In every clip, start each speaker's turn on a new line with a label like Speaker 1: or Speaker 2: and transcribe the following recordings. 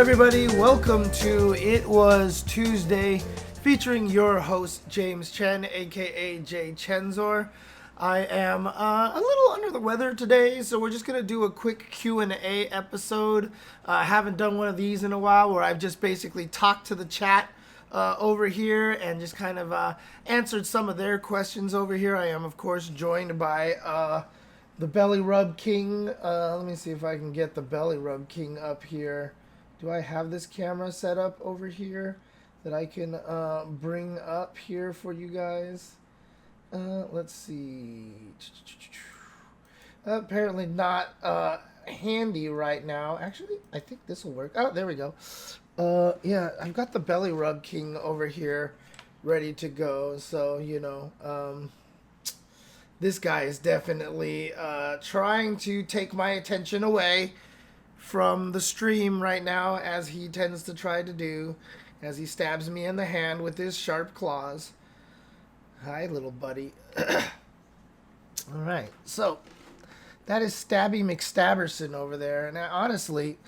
Speaker 1: everybody, welcome to It Was Tuesday, featuring your host James Chen, aka Jay Chenzor. I am a little under the weather today, so we're just going to do a quick Q&A episode. I haven't done one of these in a while where I've just basically talked to the chat over here and just kind of answered some of their questions over here. I am, of course, joined by the Belly Rub King. Let me see if I can get the Belly Rub King up here. Do I have this camera set up over here that I can bring up here for you guys? Let's see. Apparently not handy right now. Actually, I think this will work. Oh, there we go. Yeah, I've got the Belly Rub King over here ready to go. So, you know, this guy is definitely trying to take my attention away from the stream right now, as he tends to try to do, as he stabs me in the hand with his sharp claws. Hi, little buddy. All right, so that is Stabby McStabberson over there. And honestly,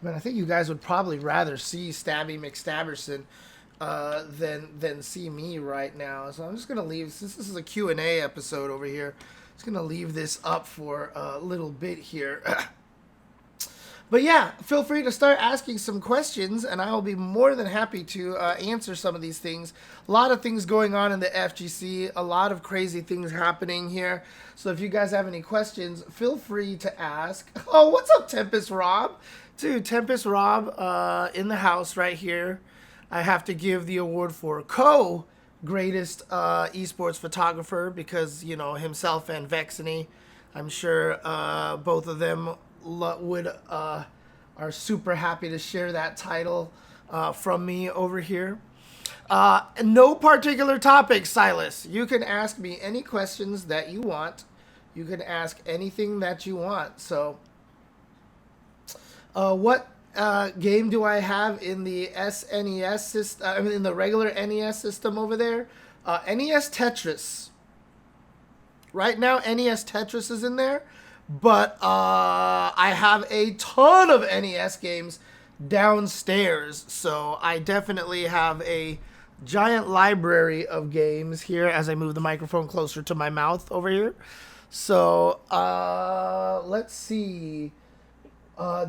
Speaker 1: I think you guys would probably rather see Stabby McStabberson than see me right now. So I'm just going to leave, since this is a Q&A episode over here, just going to leave this up for a little bit here. But yeah, feel free to start asking some questions, and I will be more than happy to answer some of these things. A lot of things going on in the FGC, a lot of crazy things happening here. So if you guys have any questions, feel free to ask. Oh, what's up, Tempest Rob? Dude, Tempest Rob in the house right here. I have to give the award for greatest esports photographer because, you know, himself and Vexany, I'm sure both of them are super happy to share that title from me over here. No particular topic, Silas. You can ask me any questions that you want. You can ask anything that you want. So, what game do I have in the SNES system? I mean, in the regular NES system over there? NES Tetris. Right now, NES Tetris is in there. But I have a ton of NES games downstairs, so I definitely have a giant library of games here as I move the microphone closer to my mouth over here. So let's see.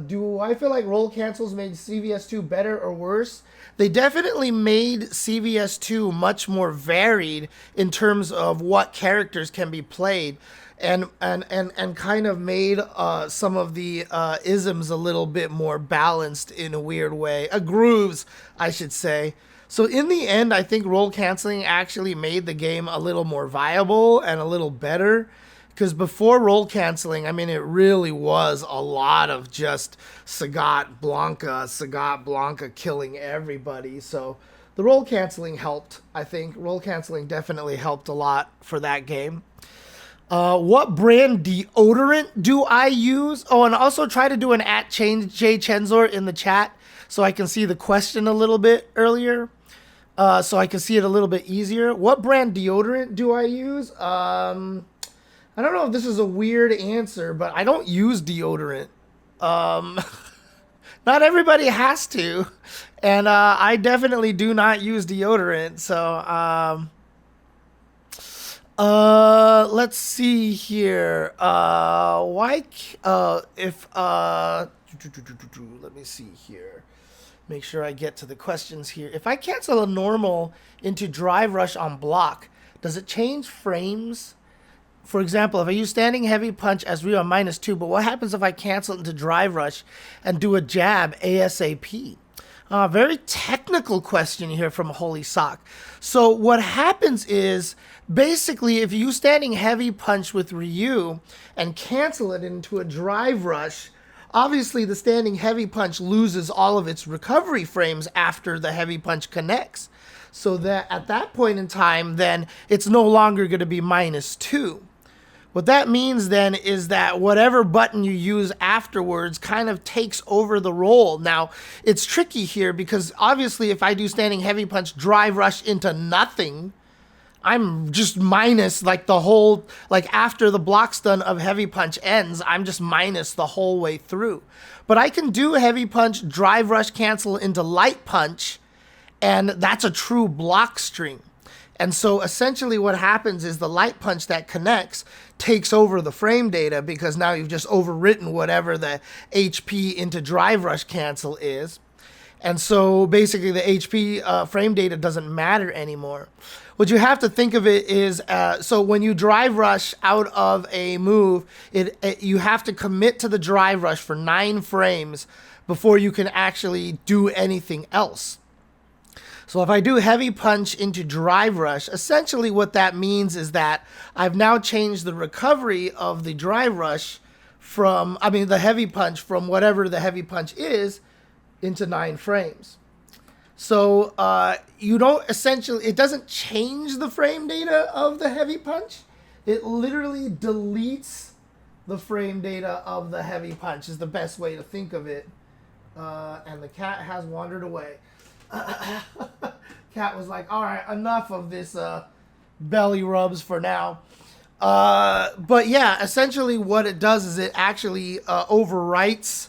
Speaker 1: Do I feel like roll cancels made CVS2 better or worse? They definitely made CVS2 much more varied in terms of what characters can be played. And kind of made some of the isms a little bit more balanced in a weird way. Grooves, I should say. So in the end, I think roll canceling actually made the game a little more viable and a little better. Because before roll canceling, I mean, it really was a lot of just Sagat Blanca killing everybody. So the roll canceling helped, I think. Roll canceling definitely helped a lot for that game. What brand deodorant do I use? Oh, and also try to do an @Jay Chenzor in the chat so I can see the question a little bit earlier. So I can see it a little bit easier. What brand deodorant do I use? I don't know if this is a weird answer, but I don't use deodorant. Not everybody has to. And I definitely do not use deodorant. So, let's see here. Let me see here. Make sure I get to the questions here. If I cancel a normal into drive rush on block, does it change frames? For example, if I use standing heavy punch as Ryu on -2, but what happens if I cancel it into drive rush and do a jab ASAP? Very technical question here from Holy Sock. So what happens is, basically, if you standing heavy punch with Ryu and cancel it into a drive rush, obviously the standing heavy punch loses all of its recovery frames after the heavy punch connects. So that at that point in time, then it's no longer going to be -2. What that means then is that whatever button you use afterwards kind of takes over the roll. Now, it's tricky here because obviously if I do standing heavy punch drive rush into nothing, I'm just minus like the whole, like after the block stun of heavy punch ends, I'm just minus the whole way through. But I can do heavy punch, drive rush cancel into light punch, and that's a true block string. And so essentially what happens is the light punch that connects takes over the frame data, because now you've just overwritten whatever the HP into drive rush cancel is. And so basically the HP frame data doesn't matter anymore. What you have to think of it is, so when you drive rush out of a move, you have to commit to the drive rush for 9 frames before you can actually do anything else. So if I do heavy punch into drive rush, essentially what that means is that I've now changed the recovery of the drive rush from, I mean, the heavy punch from whatever the heavy punch is into 9 frames. So you don't essentially, it doesn't change the frame data of the heavy punch. It literally deletes the frame data of the heavy punch is the best way to think of it. And the cat has wandered away. Cat was like, all right, enough of this belly rubs for now. But yeah, essentially what it does is it actually overwrites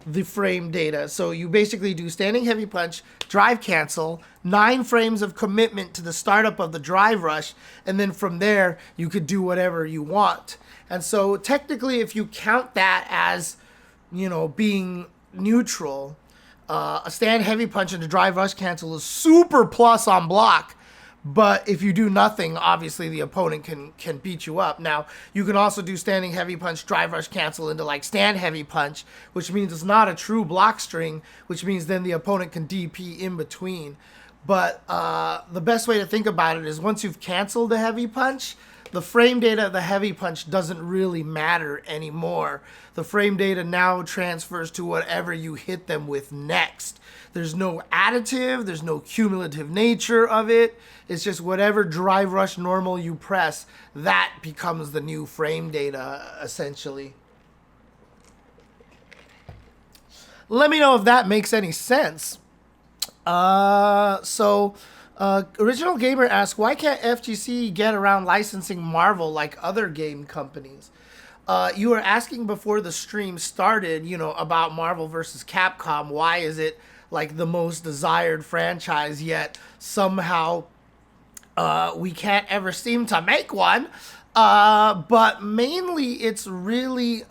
Speaker 1: the frame data. So you basically do standing heavy punch, drive cancel, 9 frames of commitment to the startup of the drive rush, and then from there you could do whatever you want. And so technically, if you count that as, you know, being neutral, a stand heavy punch and a drive rush cancel is super plus on block. But if you do nothing, obviously the opponent can beat you up. Now, you can also do standing heavy punch, drive rush cancel into like stand heavy punch, which means it's not a true block string, which means then the opponent can DP in between. But the best way to think about it is once you've canceled the heavy punch, the frame data of the heavy punch doesn't really matter anymore. The frame data now transfers to whatever you hit them with next. There's no additive, there's no cumulative nature of it. It's just whatever drive rush normal you press, that becomes the new frame data, essentially. Let me know if that makes any sense. Original Gamer asks, why can't FGC get around licensing Marvel like other game companies? You were asking before the stream started, you know, about Marvel versus Capcom. Why is it like the most desired franchise, yet somehow we can't ever seem to make one? But mainly it's really...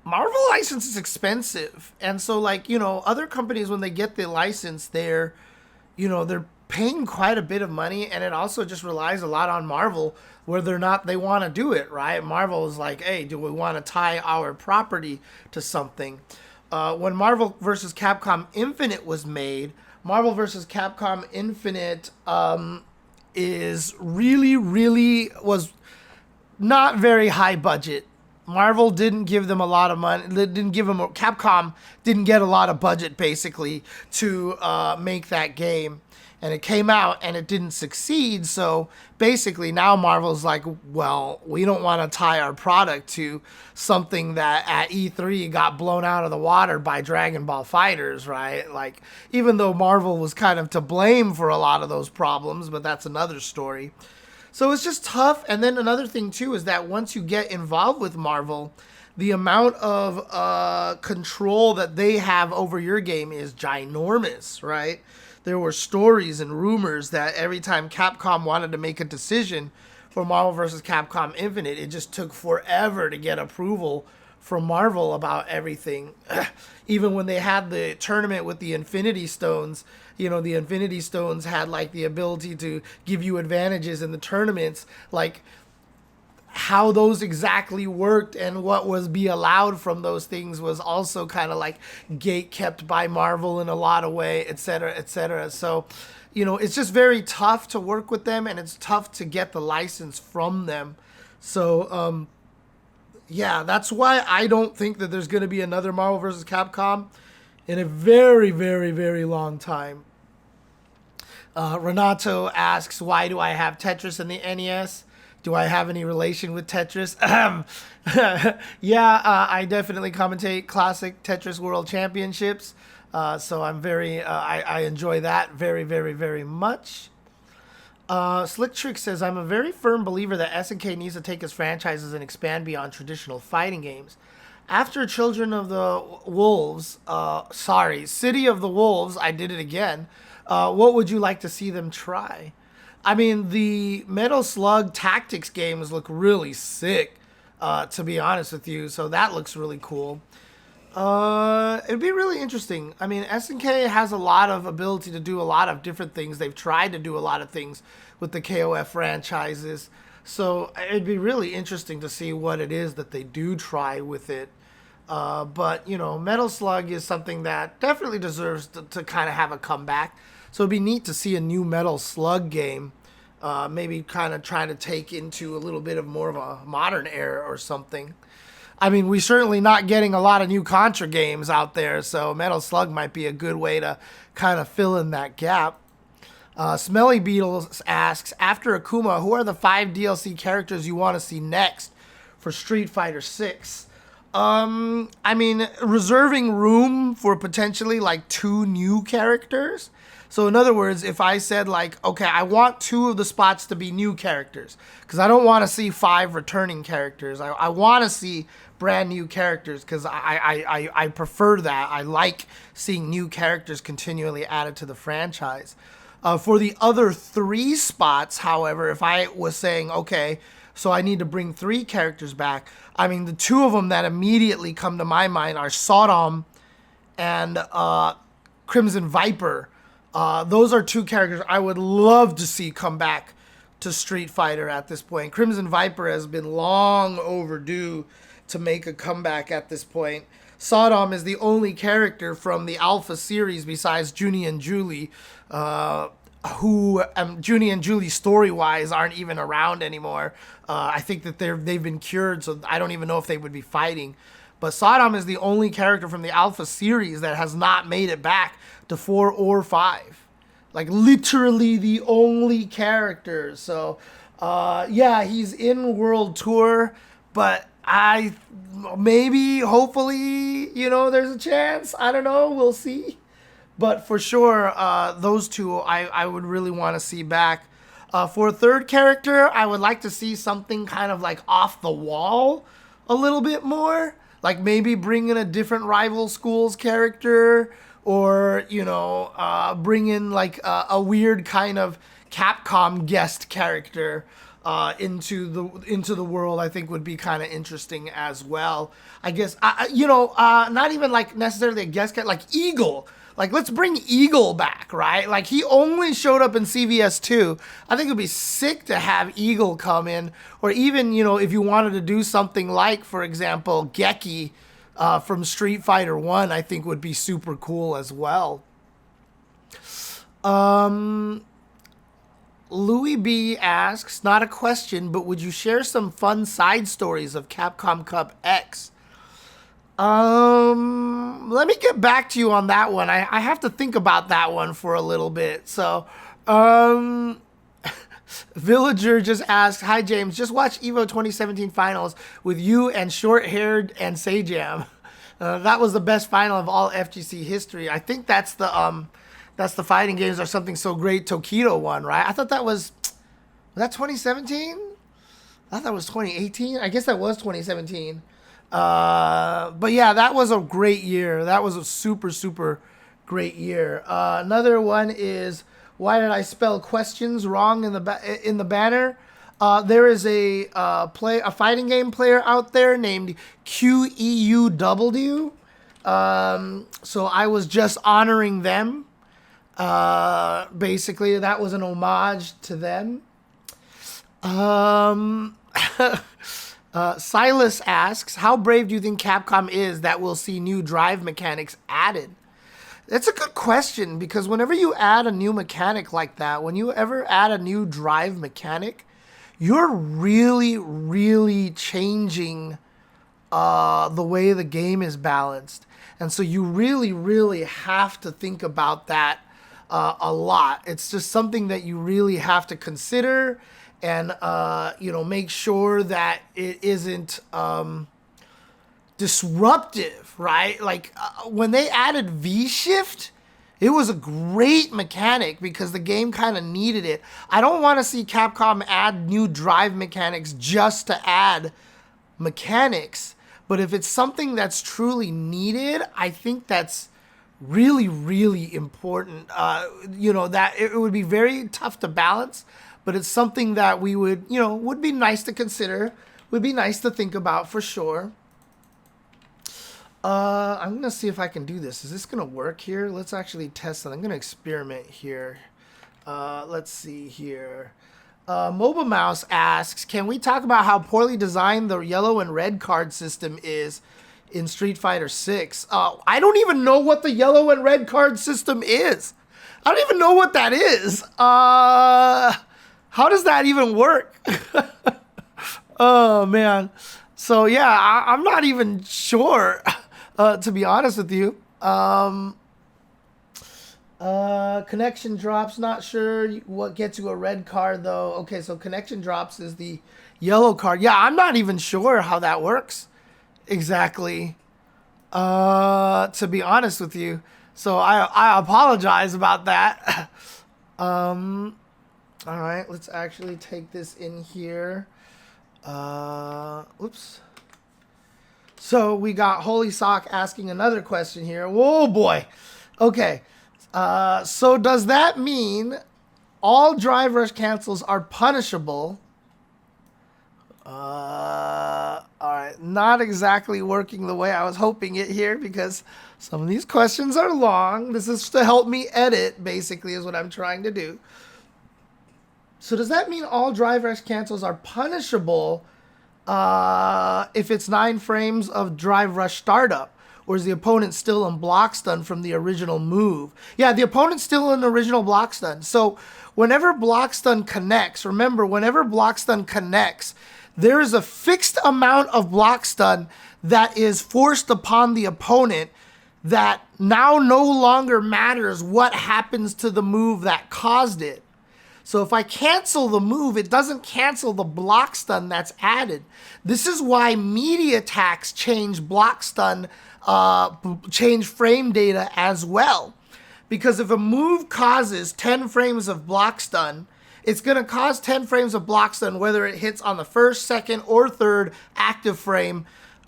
Speaker 1: Marvel license is expensive. And so, like, you know, other companies, when they get the license, they're paying quite a bit of money, and it also just relies a lot on Marvel, where they want to do it, right? Marvel is like, hey, do we want to tie our property to something? When Marvel vs. Capcom Infinite was made, Marvel vs. Capcom Infinite is really was not very high budget. Marvel didn't give them a lot of money. Capcom didn't get a lot of budget, basically, to make that game. And it came out and it didn't succeed. So basically now Marvel's like, well, we don't want to tie our product to something that at E3 got blown out of the water by Dragon Ball FighterZ, right? Like, even though Marvel was kind of to blame for a lot of those problems, but that's another story. So it's just tough. And then another thing, too, is that once you get involved with Marvel, the amount of control that they have over your game is ginormous, right? There were stories and rumors that every time Capcom wanted to make a decision for Marvel vs. Capcom Infinite, it just took forever to get approval from Marvel about everything. Even when they had the tournament with the Infinity Stones, you know, the Infinity Stones had like the ability to give you advantages in the tournaments, like how those exactly worked and what was be allowed from those things was also kind of like gate kept by Marvel in a lot of way, etc., etc. So, you know, it's just very tough to work with them, and it's tough to get the license from them. So, yeah, that's why I don't think that there's going to be another Marvel vs. Capcom in a very, very, very long time. Renato asks, why do I have Tetris in the NES? Do I have any relation with Tetris? Yeah, I definitely commentate classic Tetris World Championships. So I'm very, I enjoy that very, very, very much. Slick Trick says, I'm a very firm believer that SNK needs to take its franchises and expand beyond traditional fighting games. After Children of the Wolves, City of the Wolves, I did it again. What would you like to see them try? I mean, the Metal Slug Tactics games look really sick, to be honest with you. So that looks really cool. It'd be really interesting. I mean, SNK has a lot of ability to do a lot of different things. They've tried to do a lot of things with the KOF franchises. So it'd be really interesting to see what it is that they do try with it. But, you know, Metal Slug is something that definitely deserves to kind of have a comeback. So it'd be neat to see a new Metal Slug game. Maybe kind of trying to take into a little bit of more of a modern era or something. I mean, we're certainly not getting a lot of new Contra games out there, so Metal Slug might be a good way to kind of fill in that gap. Smelly Beetles asks, after Akuma, who are the 5 DLC characters you want to see next for Street Fighter 6? I mean, reserving room for potentially like 2 new characters. So in other words, if I said like, okay, I want 2 of the spots to be new characters because I don't want to see 5 returning characters. I want to see brand new characters because I prefer that. I like seeing new characters continually added to the franchise. For the other 3 spots, however, if I was saying, okay, so I need to bring 3 characters back, I mean, the 2 of them that immediately come to my mind are SODOM and Crimson Viper. Those are 2 characters I would love to see come back to Street Fighter at this point. Crimson Viper has been long overdue to make a comeback at this point. SODOM is the only character from the Alpha series besides Junie and Julie, who Junie and Julie story-wise aren't even around anymore. I think that they've been cured, so I don't even know if they would be fighting. But SODOM is the only character from the Alpha series that has not made it back to 4 or 5. Like, literally the only character. So, yeah, he's in World Tour, but maybe, hopefully, you know, there's a chance. I don't know. We'll see. But for sure, those 2 I would really want to see back. For a 3rd character, I would like to see something kind of like off the wall a little bit more. Like maybe bring in a different rival schools character, or, you know, bring in like a weird kind of Capcom guest character into the world. I think would be kind of interesting as well. I guess, you know, not even like necessarily a guest character, like Eagle. Like, let's bring Eagle back, right? Like, he only showed up in CVS 2. I think it would be sick to have Eagle come in. Or even, you know, if you wanted to do something like, for example, Geki from Street Fighter 1, I think would be super cool as well. Louis B asks, not a question, but would you share some fun side stories of Capcom Cup X? Let me get back to you on that one. I have to think about that one for a little bit. So, Villager just asked, hi James, just watch EVO 2017 finals with you and short-haired and Sajam. That was the best final of all FGC history. I think that's the fighting games are something so great Tokido won, right? I thought that was that 2017? I thought it was 2018. I guess that was 2017. But yeah, that was a great year. That was a super, super great year. Another one is, why did I spell questions wrong in the banner? There is a fighting game player out there named QEUW. So I was just honoring them. Basically, that was an homage to them. Silas asks, how brave do you think Capcom is that we'll see new drive mechanics added? That's a good question, because whenever you add a new mechanic like that, when you ever add a new drive mechanic, you're really, really changing the way the game is balanced. And so you really, really have to think about that a lot. It's just something that you really have to consider and, you know, make sure that it isn't disruptive, right? Like when they added V-Shift, it was a great mechanic because the game kind of needed it. I don't want to see Capcom add new drive mechanics just to add mechanics, but if it's something that's truly needed, I think that's really, really important. That it would be very tough to balance, but it's something that we would, would be nice to consider, would be nice to think about for sure. I'm going to see if I can do this. Is this going to work here? Let's actually test it. I'm going to experiment here. Let's see here. Mobile Mouse asks, can we talk about how poorly designed the yellow and red card system is in Street Fighter 6? I don't even know what the yellow and red card system is. I don't even know what that is. How does that even work? Oh, man. So, yeah, I'm not even sure. To be honest with you, connection drops, not sure what gets you a red card though. Okay, so connection drops is the yellow card. Yeah, I'm not even sure how that works exactly, to be honest with you. So I apologize about that. All right, let's actually take this in here. Oops. So we got Holy Sock asking another question here. Whoa, boy. Okay. So does that mean all drive rush cancels are punishable? All right. Not exactly working the way I was hoping it here because some of these questions are long. This is to help me edit, basically, is what I'm trying to do. So does that mean all drive rush cancels are punishable if it's 9 frames of drive rush startup? Or is the opponent still in block stun from the original move? Yeah, the opponent's still in the original block stun. So whenever block stun connects, remember, whenever block stun connects, there is a fixed amount of block stun that is forced upon the opponent that now no longer matters what happens to the move that caused it. So if I cancel the move, it doesn't cancel the block stun that's added. This is why media attacks change block stun, change frame data as well. Because if a move causes 10 frames of block stun, it's going to cause 10 frames of block stun whether it hits on the first, second, or third active frame,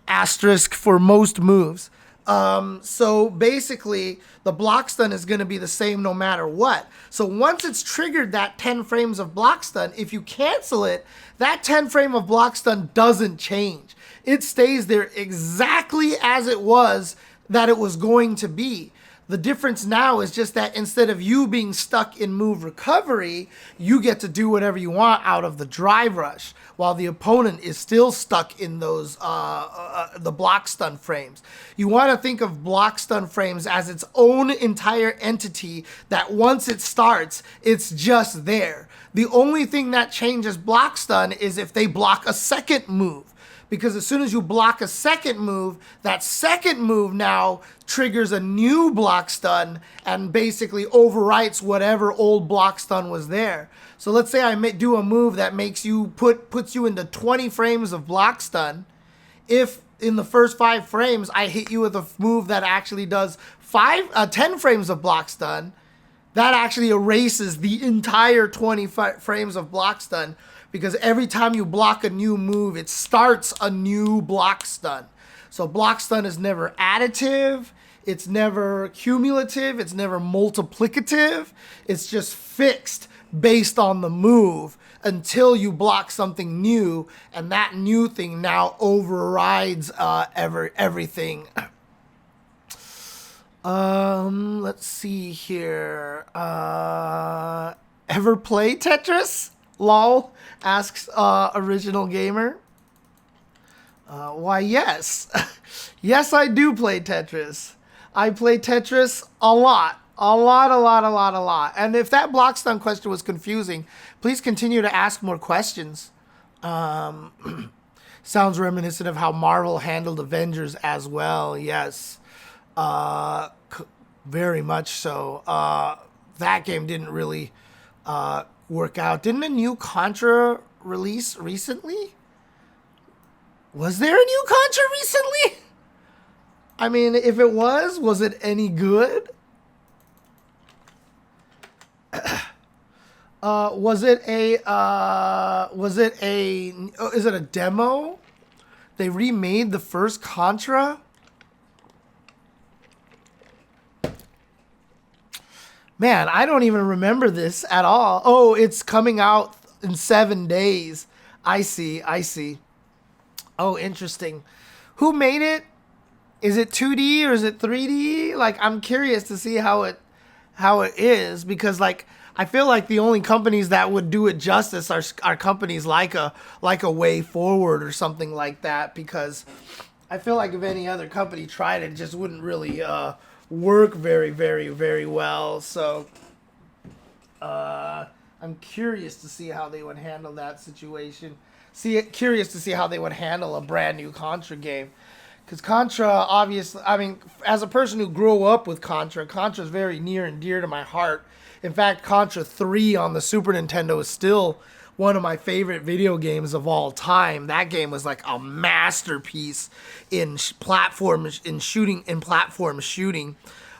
Speaker 1: asterisk for most moves. So basically, the block stun is going to be the same no matter what. So once it's triggered that 10 frames of block stun, if you cancel it, that 10 frame of block stun doesn't change. It stays there exactly as it was that it was going to be. The difference now is just that instead of you being stuck in move recovery, you get to do whatever you want out of the drive rush, while the opponent is still stuck in those the block stun frames. You want to think of block stun frames as its own entire entity that once it starts, it's just there. The only thing that changes block stun is if they block a second move. Because as soon as you block a second move, that second move now triggers a new block stun and basically overwrites whatever old block stun was there. So let's say I do a move that makes you puts you into 20 frames of block stun. If in the first 5 frames I hit you with a move that actually does 10 frames of block stun, that actually erases the entire 20 frames of block stun. Because every time you block a new move, it starts a new block stun. So block stun is never additive, it's never cumulative, it's never multiplicative. It's just fixed based on the move until you block something new, and that new thing now overrides everything. Let's see here. Ever play Tetris? Lol, asks Original Gamer. Why, yes. Yes, I do play Tetris. I play Tetris a lot. A lot. And if that block stun question was confusing, please continue to ask more questions. Sounds reminiscent of how Marvel handled Avengers as well. Yes. Very much so. That game didn't really work out. Didn't a new Contra release recently? Was there a new Contra recently? I mean, if it was it any good? Was it a, is it a demo? They remade the first Contra? Man, I don't even remember this at all. Oh, it's coming out in 7 days. I see. Oh, interesting. Who made it? Is it 2D or is it 3D? Like, I'm curious to see how it is, because like I feel like the only companies that would do it justice are companies like a Way Forward or something like that, because I feel like if any other company tried it, it just wouldn't really work very well. So I'm curious to see how they would handle that situation. Curious to see how they would handle a brand new Contra game. Because Contra, obviously, I mean, as a person who grew up with Contra is very near and dear to my heart. In fact, Contra 3 on the Super Nintendo is still one of my favorite video games of all time. That game was like a masterpiece in platform shooting.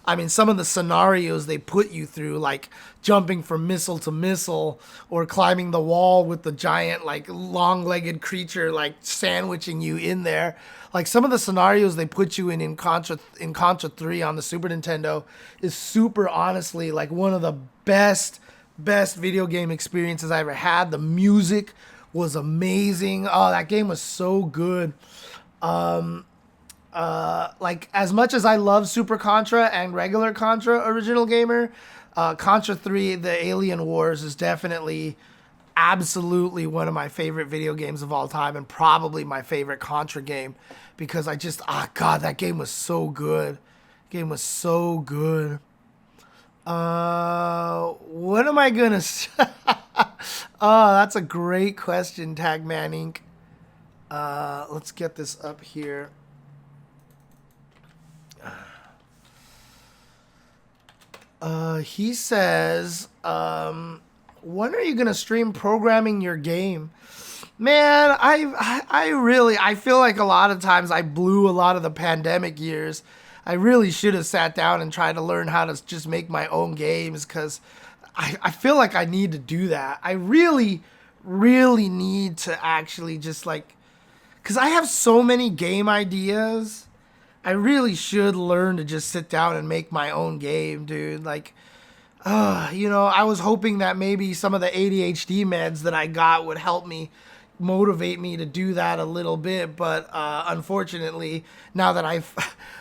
Speaker 1: I mean, some of the scenarios they put you through, like jumping from missile to missile or climbing the wall with the giant, like, long-legged creature, like, sandwiching you in there. Like, some of the scenarios they put you in Contra 3 on the Super Nintendo is super, honestly, like, one of the best video game experiences I ever had. The music was amazing. Oh, that game was so good. Like, as much as I love Super Contra and regular Contra Original Gamer, Contra 3, The Alien Wars is definitely absolutely one of my favorite video games of all time, and probably my favorite Contra game, because I just, God, that game was so good. Game was so good. What am I gonna say? Oh, that's a great question, Tagman Inc. Let's get this up here. He says, when are you gonna stream programming your game? Man, I feel like a lot of times I blew a lot of the pandemic years. I really should have sat down and tried to learn how to just make my own games, because I feel like I need to do that. I really need to actually just, like, because I have so many game ideas. I really should learn to just sit down and make my own game, dude. Like, you know, I was hoping that maybe some of the ADHD meds that I got would help me, motivate me to do that a little bit. But unfortunately, now that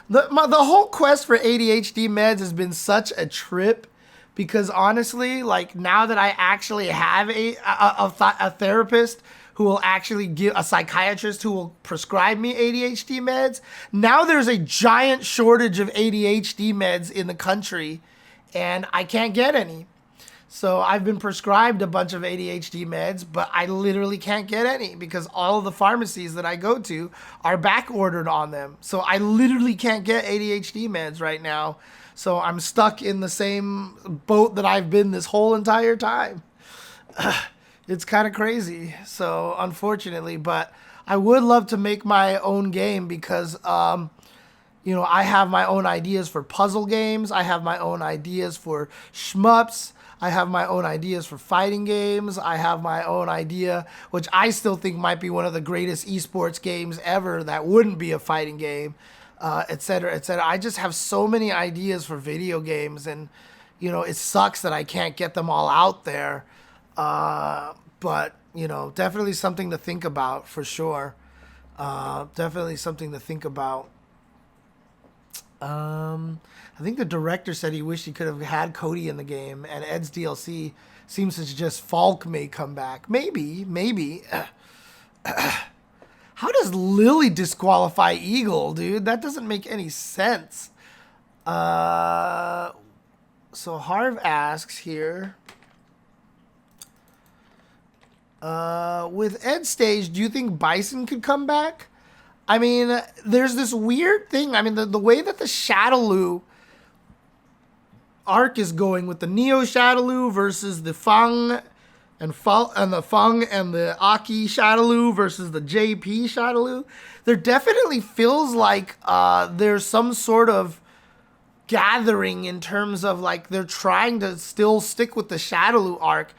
Speaker 1: the whole quest for ADHD meds has been such a trip, because honestly, like, now that I actually have a therapist who will actually give, a psychiatrist who will prescribe me ADHD meds, now there's a giant shortage of ADHD meds in the country, and I can't get any. So I've been prescribed a bunch of ADHD meds, but I literally can't get any because all of the pharmacies that I go to are back ordered on them. So I literally can't get ADHD meds right now. So I'm stuck in the same boat that I've been this whole entire time. It's kind of crazy. So unfortunately, but I would love to make my own game, because you know, I have my own ideas for puzzle games. I have my own ideas for shmups. I have my own ideas for fighting games. I have my own idea, which I still think might be one of the greatest esports games ever, that wouldn't be a fighting game, et cetera, et cetera. I just have so many ideas for video games, and, you know, it sucks that I can't get them all out there. But, you know, definitely something to think about for sure. Definitely something to think about. I think the director said he wished he could have had Cody in the game, and Ed's DLC seems to suggest Falk may come back. Maybe. How does Lily disqualify Eagle, dude? That doesn't make any sense. So Harv asks here, with Ed stage, do you think Bison could come back? I mean, there's this weird thing. I mean, the way that the Shadaloo arc is going with the Neo Shadaloo versus the Fang and the Fung and the Aki Shadaloo versus the JP Shadaloo, there definitely feels like there's some sort of gathering in terms of like they're trying to still stick with the Shadaloo arc.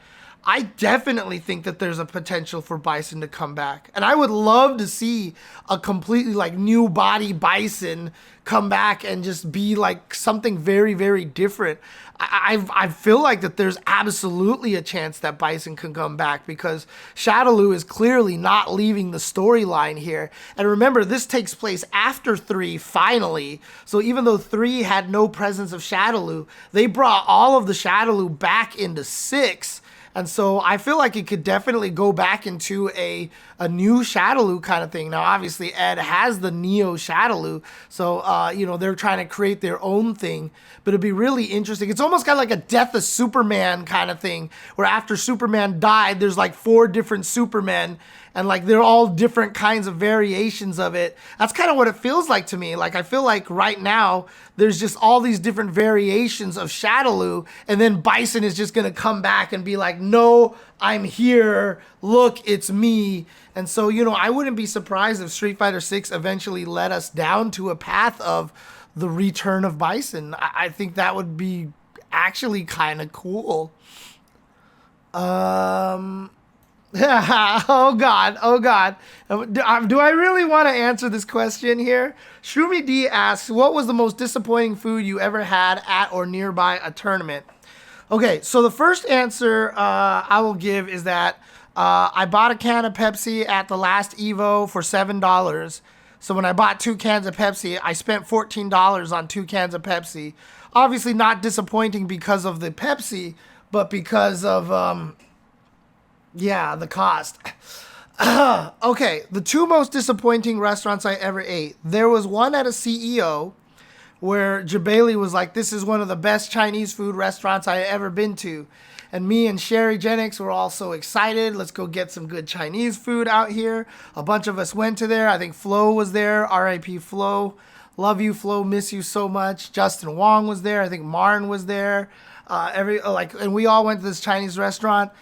Speaker 1: I definitely think that there's a potential for Bison to come back. And I would love to see a completely like new body Bison come back and just be like something very, very different. I feel like that there's absolutely a chance that Bison can come back because Shadaloo is clearly not leaving the storyline here. And remember, this takes place after 3 finally. So even though 3 had no presence of Shadaloo, they brought all of the Shadaloo back into 6. And so I feel like it could definitely go back into a new Shadaloo kind of thing. Now, obviously, Ed has the Neo Shadaloo. So, you know, they're trying to create their own thing. But it'd be really interesting. It's almost kind of like a Death of Superman kind of thing, where after Superman died, there's like 4 different Supermen. And like they're all different kinds of variations of it. That's kind of what it feels like to me. Like I feel like right now there's just all these different variations of Shadaloo, and then Bison is just gonna come back and be like, "No, I'm here. Look, it's me." And so, you know, I wouldn't be surprised if Street Fighter 6 eventually led us down to a path of the return of Bison. I think that would be actually kind of cool. Oh God. Do I really want to answer this question here? Shroomy D asks, what was the most disappointing food you ever had at or nearby a tournament? Okay, so the first answer I will give is that I bought a can of Pepsi at the last Evo for $7. So when I bought 2 cans of Pepsi, I spent $14 on 2 cans of Pepsi. Obviously not disappointing because of the Pepsi, but because of... yeah, the cost. Okay, the 2 most disappointing restaurants I ever ate. There was one at a CEO where Jabali was like, this is one of the best Chinese food restaurants I ever been to. And me and Sherry Jennings were all so excited. Let's go get some good Chinese food out here. A bunch of us went to there. I think Flo was there. R.I.P. Flo. Love you, Flo. Miss you so much. Justin Wong was there. I think Marn was there. And we all went to this Chinese restaurant.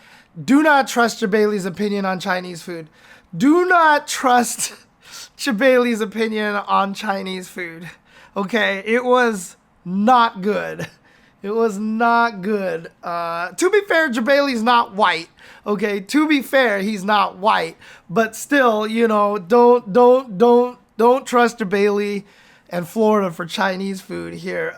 Speaker 1: Do not trust Jabali's opinion on Chinese food. Do not trust Jabali's opinion on Chinese food. Okay, it was not good. It was not good. To be fair, Jabali's not white. Okay, to be fair, he's not white. But still, you know, don't trust Jabali and Florida for Chinese food here.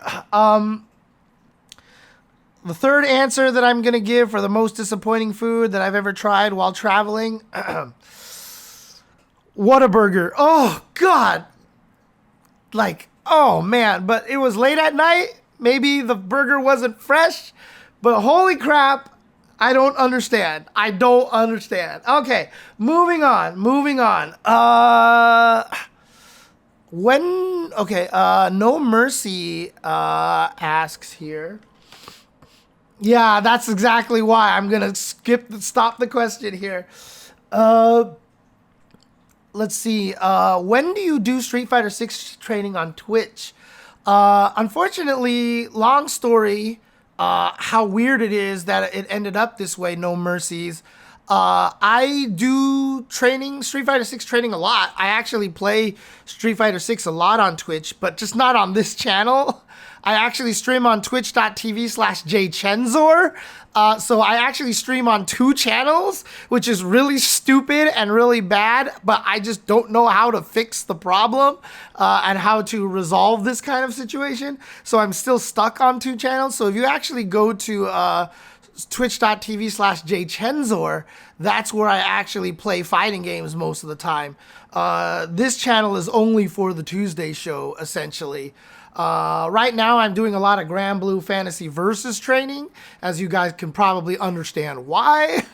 Speaker 1: The third answer that I'm going to give for the most disappointing food that I've ever tried while traveling. Whataburger. Oh, God. Like, oh, man. But it was late at night. Maybe the burger wasn't fresh. But holy crap, I don't understand. I don't understand. Okay, moving on. No Mercy asks here. Yeah, that's exactly why I'm gonna stop the question here. Let's see. When do you do Street Fighter 6 training on Twitch? Unfortunately, long story. How weird it is that it ended up this way. No Mercies. I do Street Fighter 6 training a lot. I actually play Street Fighter 6 a lot on Twitch, but just not on this channel. I actually stream on twitch.tv/jchenzor. So I actually stream on 2 channels, which is really stupid and really bad, but I just don't know how to fix the problem and how to resolve this kind of situation. So I'm still stuck on 2 channels. So if you actually go to twitch.tv/jchenzor, that's where I actually play fighting games most of the time. This channel is only for the Tuesday show, essentially. Right now, I'm doing a lot of Grand Blue Fantasy Versus training, as you guys can probably understand why,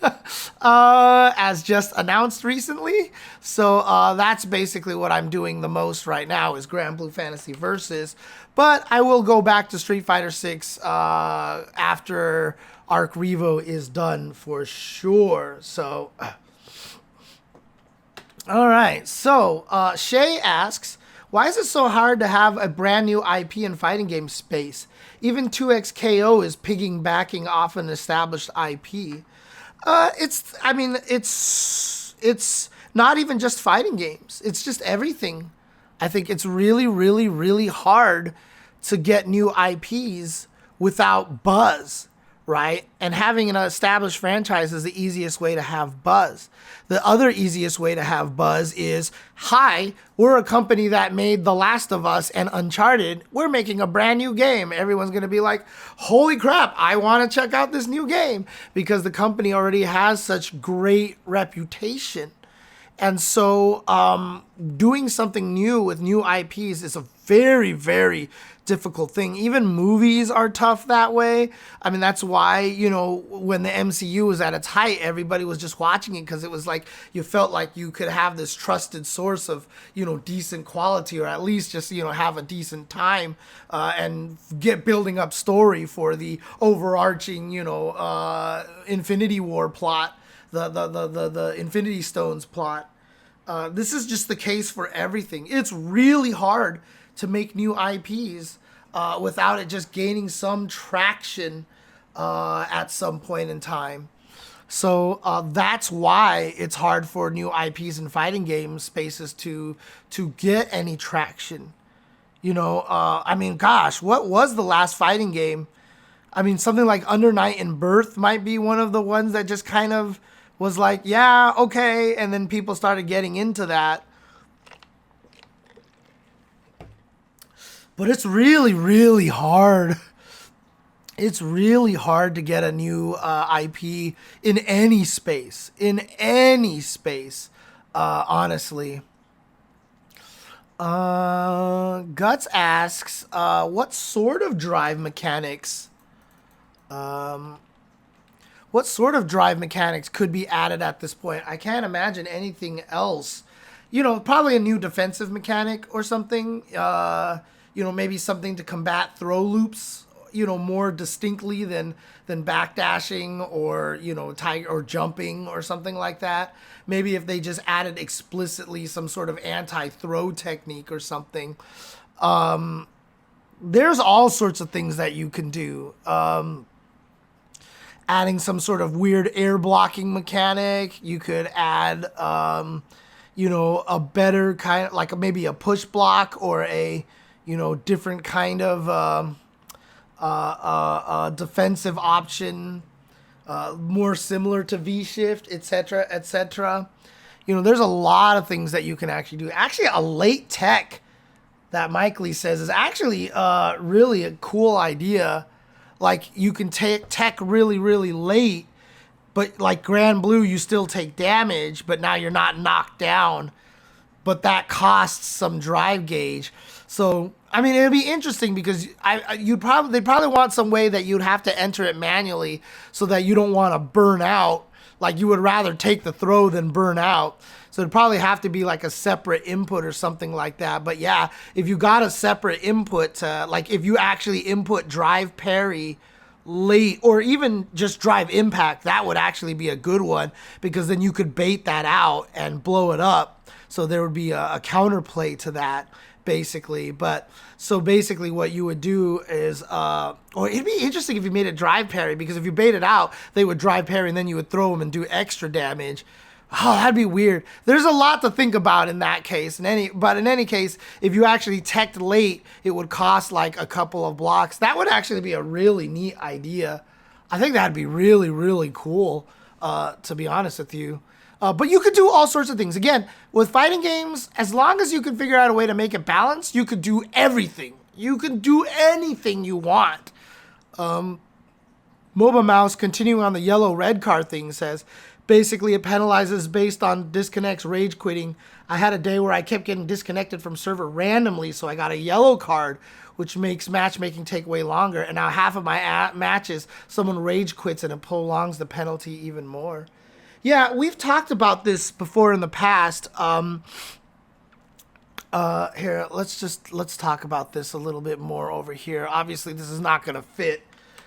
Speaker 1: as just announced recently. So that's basically what I'm doing the most right now is Grand Blue Fantasy Versus. But I will go back to Street Fighter 6 after Arc Revo is done for sure. So, all right. So Shay asks, why is it so hard to have a brand new IP in fighting game space? Even 2XKO is piggybacking off an established IP. I mean, it's not even just fighting games. It's just everything. I think it's really, really, really hard to get new IPs without buzz, right? And having an established franchise is the easiest way to have buzz. The other easiest way to have buzz is, hi, we're a company that made The Last of Us and Uncharted. We're making a brand new game. Everyone's going to be like, holy crap, I want to check out this new game, because the company already has such great reputation. And so doing something new with new IPs is a very, very difficult thing. Even movies are tough that way. I mean, that's why, you know, when the MCU was at its height, everybody was just watching it because it was like you felt like you could have this trusted source of, you know, decent quality, or at least just, you know, have a decent time and get building up story for the overarching, you know, Infinity War plot. The Infinity Stones plot. This is just the case for everything. It's really hard to make new IPs without it just gaining some traction at some point in time. So that's why it's hard for new IPs in fighting game spaces to get any traction. You know, I mean, gosh, what was the last fighting game? I mean, something like Under Night in Birth might be one of the ones that just kind of was like, yeah, okay, and then people started getting into that. But it's really, really hard. It's really hard to get a new IP in any space. Honestly. Guts asks, what sort of drive mechanics could be added at this point? I can't imagine anything else. You know, probably a new defensive mechanic or something. You know, maybe something to combat throw loops, you know, more distinctly than backdashing or, you know, or jumping or something like that. Maybe if they just added explicitly some sort of anti-throw technique or something. There's all sorts of things that you can do. Adding some sort of weird air blocking mechanic. You could add, you know, a better kind of, like maybe a push block or a, you know, different kind of defensive option, more similar to V-shift, etc., etc. You know, there's a lot of things that you can actually do. Actually, a late tech that Mike Lee says is actually really a cool idea. Like, you can take tech really, really late, but like Grand Blue, you still take damage, but now you're not knocked down. But that costs some drive gauge. So, I mean, it'd be interesting because they'd probably want some way that you'd have to enter it manually so that you don't want to burn out. Like, you would rather take the throw than burn out. So it'd probably have to be like a separate input or something like that. But yeah, if you got a separate input, like if you actually input drive parry late or even just drive impact, that would actually be a good one, because then you could bait that out and blow it up. So there would be a counterplay to that, basically. But so basically what you would do is, or it'd be interesting if you made it drive parry, because if you bait it out, they would drive parry and then you would throw them and do extra damage. Oh, that'd be weird. There's a lot to think about in that case. But in any case, if you actually teched late, it would cost like a couple of blocks. That would actually be a really neat idea. I think that'd be really, really cool, to be honest with you. But you could do all sorts of things. Again, with fighting games, as long as you can figure out a way to make it balanced, you could do everything. You can do anything you want. MOBA Mouse, continuing on the yellow-red card thing, says, basically it penalizes based on disconnects, rage quitting. I had a day where I kept getting disconnected from server randomly, so I got a yellow card, which makes matchmaking take way longer. And now half of my matches, someone rage quits and it prolongs the penalty even more. Yeah, we've talked about this before in the past. Here, let's talk about this a little bit more over here. Obviously, this is not going to fit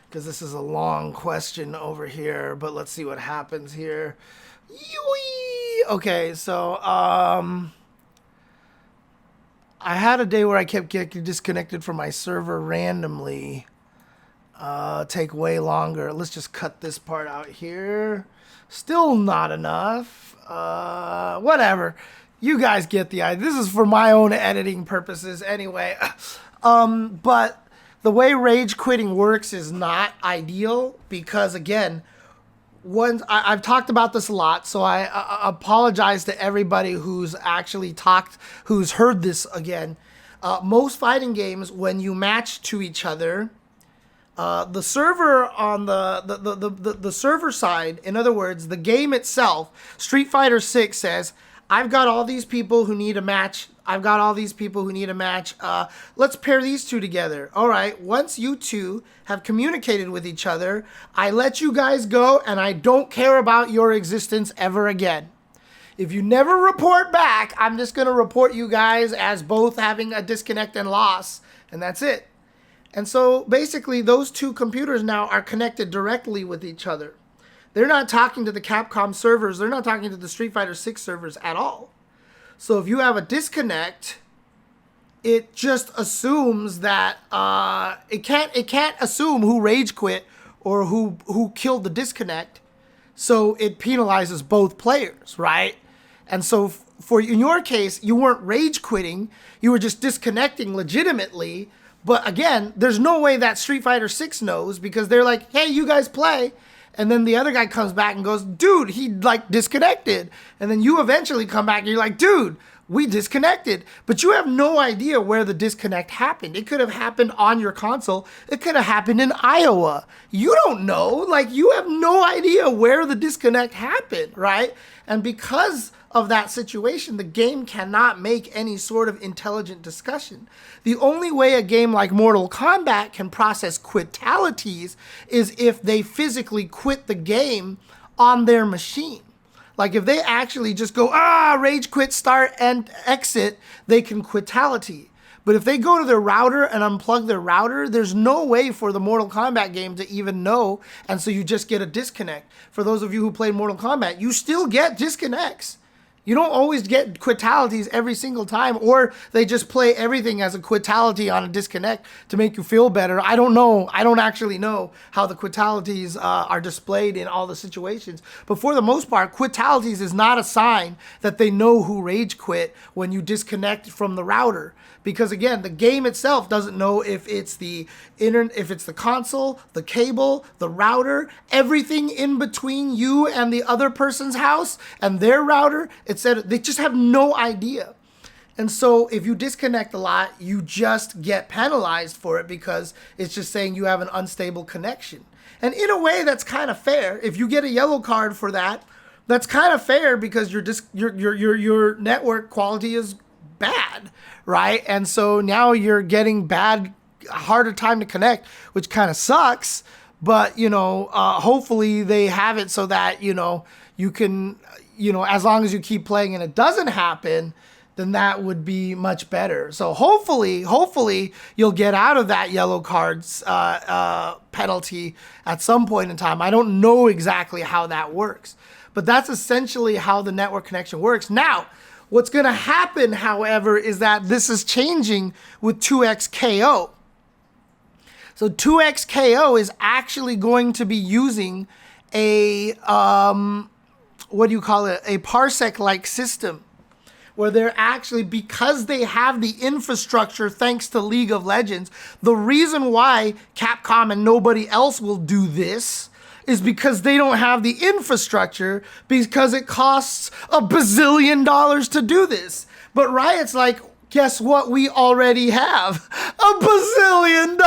Speaker 1: because this is a long question over here, but let's see what happens here. Okay, so I had a day where I kept getting disconnected from my server randomly. Take way longer. Let's just cut this part out here. Still not enough. Whatever. You guys get the idea. This is for my own editing purposes anyway. But the way rage quitting works is not ideal because, again, I've talked about this a lot, so I apologize to everybody who's actually who's heard this again. Most fighting games, when you match to each other, the server on the server side, in other words, the game itself, Street Fighter 6 says, I've got all these people who need a match. I've got all these people who need a match. Let's pair these two together. All right, once you two have communicated with each other, I let you guys go and I don't care about your existence ever again. If you never report back, I'm just going to report you guys as both having a disconnect and loss, and that's it. And so basically those two computers now are connected directly with each other. They're not talking to the Capcom servers. They're not talking to the Street Fighter 6 servers at all. So if you have a disconnect, it just assumes that it can't assume who rage quit or who killed the disconnect. So it penalizes both players, right? And so in your case, you weren't rage quitting. You were just disconnecting legitimately. But again, there's no way that Street Fighter 6 knows because they're like, hey, you guys play. And then the other guy comes back and goes, dude, he like disconnected. And then you eventually come back and you're like, dude, we disconnected. But you have no idea where the disconnect happened. It could have happened on your console. It could have happened in Iowa. You don't know. Like, you have no idea where the disconnect happened, right? And because of that situation, the game cannot make any sort of intelligent discussion. The only way a game like Mortal Kombat can process quitalities is if they physically quit the game on their machine. Like if they actually just go, rage quit, start, and exit, they can quitality. But if they go to their router and unplug their router, there's no way for the Mortal Kombat game to even know, and so you just get a disconnect. For those of you who played Mortal Kombat, you still get disconnects. You don't always get quitalities every single time, or they just play everything as a quitality on a disconnect to make you feel better. I don't know. I don't actually know how the quitalities are displayed in all the situations. But for the most part, quitalities is not a sign that they know who rage quit when you disconnect from the router. Because again, the game itself doesn't know if it's the console, the cable, the router, everything in between you and the other person's house and their router, etc. They just have no idea. And so if you disconnect a lot, you just get penalized for it because it's just saying you have an unstable connection. And in a way, that's kind of fair. If you get a yellow card for that, that's kind of fair because your network quality is bad, right? And so now you're getting harder time to connect, which kind of sucks. But, hopefully they have it so that, you can, as long as you keep playing and it doesn't happen, then that would be much better. So hopefully you'll get out of that yellow cards penalty at some point in time. I don't know exactly how that works, but that's essentially how the network connection works. Now, what's going to happen, however, is that this is changing with 2xKO. So 2xKO is actually going to be using a, a parsec-like system where they're actually, because they have the infrastructure thanks to League of Legends, the reason why Capcom and nobody else will do this is because they don't have the infrastructure, because it costs $1 bazillion to do this. But Riot's like, guess what? We already have $1 bazillion.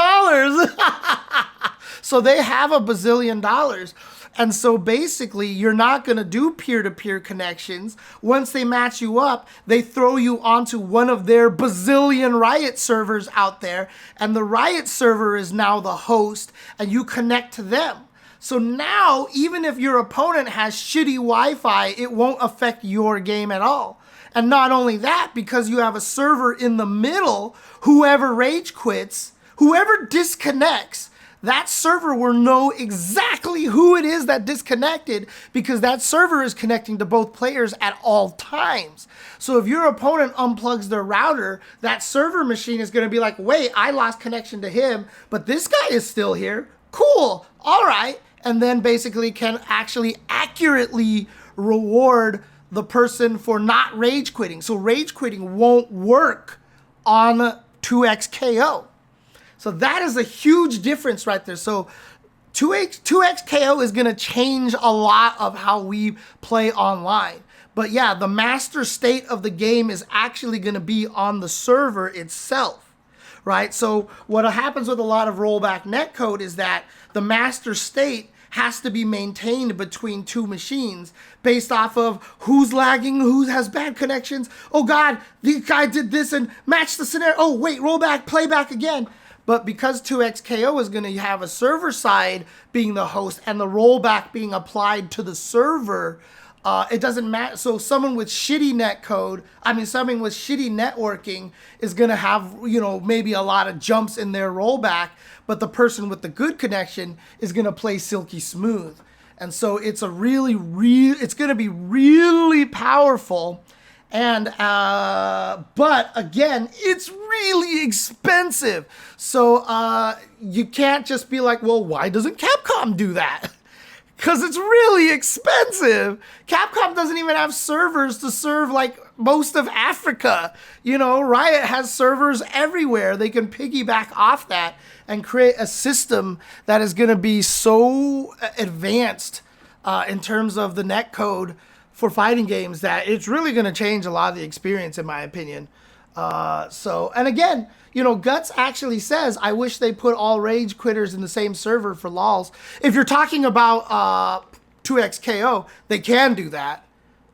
Speaker 1: So they have $1 bazillion. And so basically, you're not going to do peer-to-peer connections. Once they match you up, they throw you onto one of their bazillion Riot servers out there. And the Riot server is now the host, and you connect to them. So now, even if your opponent has shitty Wi-Fi, it won't affect your game at all. And not only that, because you have a server in the middle, whoever rage quits, whoever disconnects, that server will know exactly who it is that disconnected because that server is connecting to both players at all times. So if your opponent unplugs their router, that server machine is going to be like, wait, I lost connection to him, but this guy is still here. Cool. All right. and then basically can actually accurately reward the person for not rage quitting. So rage quitting won't work on 2x KO. So that is a huge difference right there. So 2x KO is going to change a lot of how we play online. But yeah, the master state of the game is actually going to be on the server itself, right? So what happens with a lot of rollback netcode is that the master state has to be maintained between two machines based off of who's lagging, who has bad connections. Oh God, the guy did this and match the scenario. Oh wait, roll back, play back again. But because 2x KO is going to have a server side being the host and the rollback being applied to the server, it doesn't matter. So someone with shitty netcode, someone with shitty networking is going to have, maybe a lot of jumps in their rollback, but the person with the good connection is going to play silky smooth. And so it's it's going to be really powerful. And, but again, it's really expensive. So, you can't just be like, well, why doesn't Capcom do that? Because it's really expensive. Capcom doesn't even have servers to serve like most of Africa. Riot has servers everywhere. They can piggyback off that and create a system that is going to be so advanced in terms of the netcode for fighting games that it's really going to change a lot of the experience, in my opinion. And again, Guts actually says, I wish they put all rage quitters in the same server for lols. If you're talking about 2x KO, they can do that.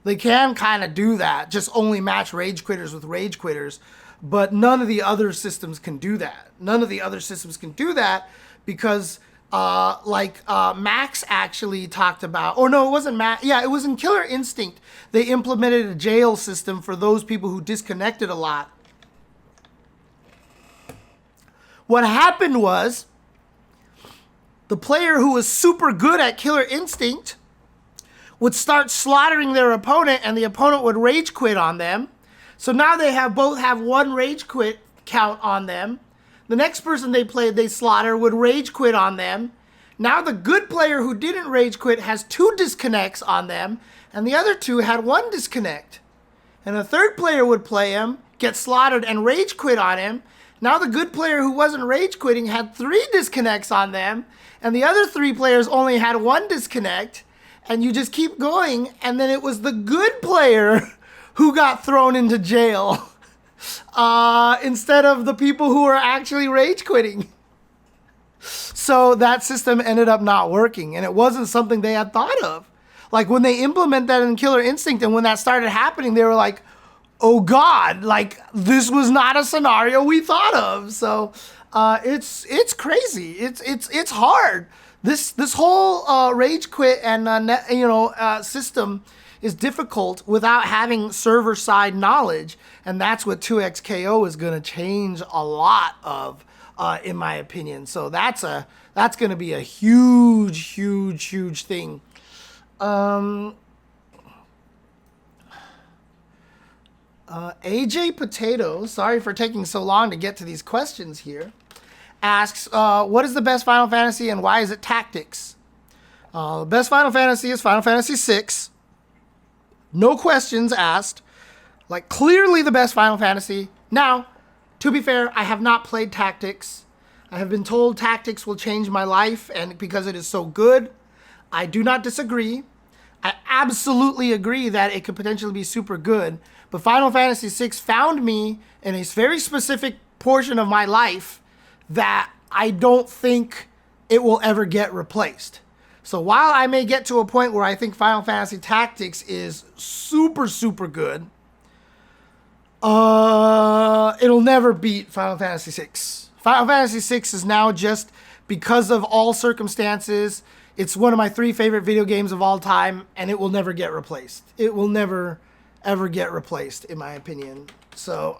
Speaker 1: They can kind of do that, just only match rage quitters with rage quitters. But none of the other systems can do that. None of the other systems can do that because Max actually talked about, or no, it wasn't Max. Yeah, it was in Killer Instinct. They implemented a jail system for those people who disconnected a lot. What happened was the player who was super good at Killer Instinct would start slaughtering their opponent and the opponent would rage quit on them. So now they both have one rage quit count on them. The next person they slaughter would rage quit on them. Now the good player who didn't rage quit has 2 disconnects on them, and the other 2 had 1 disconnect. And the third player would play him, get slaughtered, and rage quit on him. Now the good player who wasn't rage quitting had 3 disconnects on them, and the other 3 players only had 1 disconnect, and you just keep going, and then it was the good player who got thrown into jail. Instead of the people who are actually rage quitting. So that system ended up not working, and it wasn't something they had thought of. Like when they implement that in Killer Instinct and when that started happening, they were like, oh God, like this was not a scenario we thought of. So it's crazy. It's hard. This whole rage quit and system is difficult without having server side knowledge, and that's what 2x KO is going to change a lot of, in my opinion. So that's going to be a huge thing. AJ Potato, sorry for taking so long to get to these questions here, asks, what is the best Final Fantasy and why is it Tactics? The best Final Fantasy is Final Fantasy VI. No questions asked. Like, clearly the best Final Fantasy. Now, to be fair, I have not played Tactics. I have been told Tactics will change my life, and because it is so good, I do not disagree. I absolutely agree that it could potentially be super good. But Final Fantasy VI found me in a very specific portion of my life that I don't think it will ever get replaced. So while I may get to a point where I think Final Fantasy Tactics is super good, it'll never beat Final Fantasy VI. Final Fantasy VI is now just, because of all circumstances, it's one of my 3 favorite video games of all time, and it will never get replaced. It will never, ever get replaced, in my opinion. So,